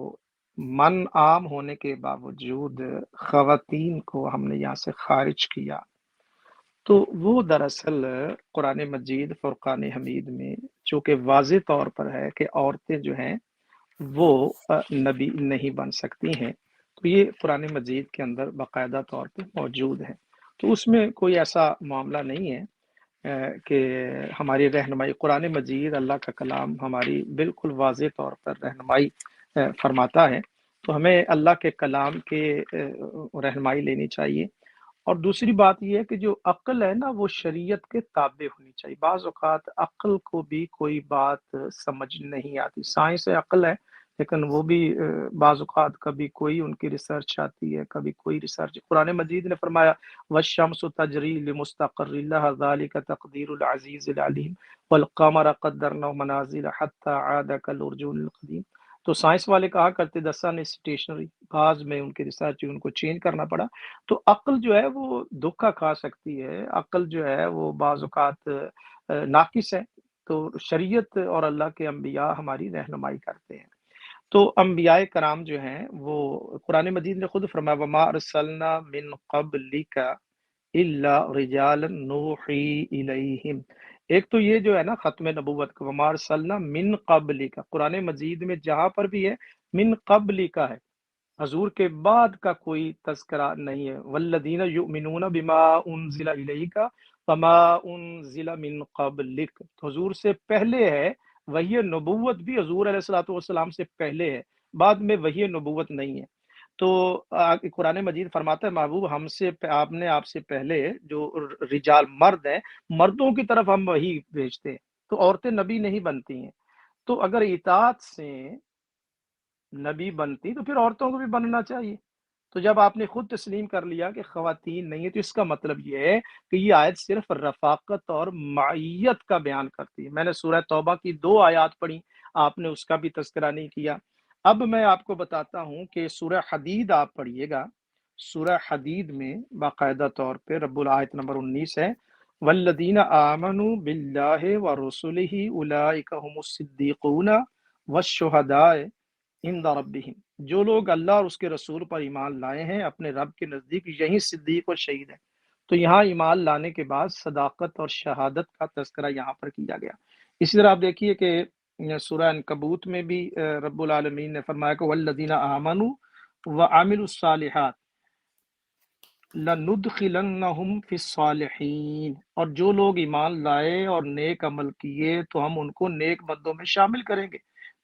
B: من عام ہونے کے باوجود خواتین کو ہم نے یہاں سے خارج کیا، تو وہ دراصل قرآن مجید فرقان حمید میں چونکہ واضح طور پر ہے کہ عورتیں جو ہیں وہ نبی نہیں بن سکتی ہیں، تو یہ قرآن مجید کے اندر باقاعدہ طور پہ موجود ہے، تو اس میں کوئی ایسا معاملہ نہیں ہے کہ ہماری رہنمائی قرآن مجید اللہ کا کلام ہماری بالکل واضح طور پر رہنمائی فرماتا ہے، تو ہمیں اللہ کے کلام کے رہنمائی لینی چاہیے۔ اور دوسری بات یہ ہے کہ جو عقل ہے نا وہ شریعت کے تابع ہونی چاہیے۔ بعض اوقات عقل کو بھی کوئی بات سمجھ نہیں آتی، سائنس ہے، عقل ہے، لیکن وہ بھی بعض اوقات کبھی کوئی ان کی ریسرچ آتی ہے، کبھی کوئی ریسرچ۔ قرآن مجید نے فرمایا والشمس تجری لمستقر لها ذلك تقدیر العزیز العلیم والقمر قدرناه منازل حتى عاد كالعرجون القدیم۔ تو سائنس والے کہا کرتے دسا نے اسٹیشنری، بعض میں ان کے ریسرچ ان کو چینج کرنا پڑا، تو عقل جو ہے وہ دھوکا کھا سکتی ہے، عقل جو ہے وہ بعض اوقات ناقص ہے، تو شریعت اور اللہ کے انبیاء ہماری رہنمائی کرتے ہیں۔ تو انبیاء کرام جو ہیں وہ قرآن مجید نے خود فرمایا وما ارسلنا من قبلک الا رجالا نوحی الیہم۔ ایک تو یہ جو ہے نا ختم نبوت کا وما ارسلنا من قبلک، قرآن مجید میں جہاں پر بھی ہے من قبلک ہے، حضور کے بعد کا کوئی تذکرہ نہیں ہے۔ والذین یؤمنون بما انزل الیک وما انزل من قبلک، حضور سے پہلے ہے، وحی نبوت بھی حضور علیہ الصلوۃ والسلام سے پہلے ہے، بعد میں وحی نبوت نہیں ہے۔ تو قرآن مجید فرماتا ہے محبوب ہم سے آپ سے پہلے جو رجال مرد ہیں، مردوں کی طرف ہم وحی بھیجتے ہیں، تو عورتیں نبی نہیں بنتی ہیں۔ تو اگر اطاعت سے نبی بنتی تو پھر عورتوں کو بھی بننا چاہیے۔ تو جب آپ نے خود تسلیم کر لیا کہ خواتین نہیں ہے تو اس کا مطلب یہ ہے کہ یہ آیت صرف رفاقت اور معیت کا بیان کرتی ہے۔ میں نے سورہ توبہ کی 2 آیات پڑھی، آپ نے اس کا بھی تذکرہ نہیں کیا۔ اب میں آپ کو بتاتا ہوں کہ سورہ حدید آپ پڑھیے گا، سورہ حدید میں باقاعدہ طور پہ رب الآیت نمبر 19 ہے والذین آمنوا باللہ ورسلہ اولئک هم الصدیقون والشہداء عند ربہم، جو لوگ اللہ اور اس کے رسول پر ایمان لائے ہیں اپنے رب کے نزدیک یہی صدیق اور شہید ہیں۔ تو یہاں ایمان لانے کے بعد صداقت اور شہادت کا تذکرہ یہاں پر کیا گیا۔ اسی طرح آپ دیکھیے کہ سورہ عنکبوت میں بھی رب العالمین نے فرمایا کہ والذین آمنوا وعملوا الصالحات لندخلنہم فی الصالحین، اور جو لوگ ایمان لائے اور نیک عمل کیے تو ہم ان کو نیک بندوں میں شامل کریں گے۔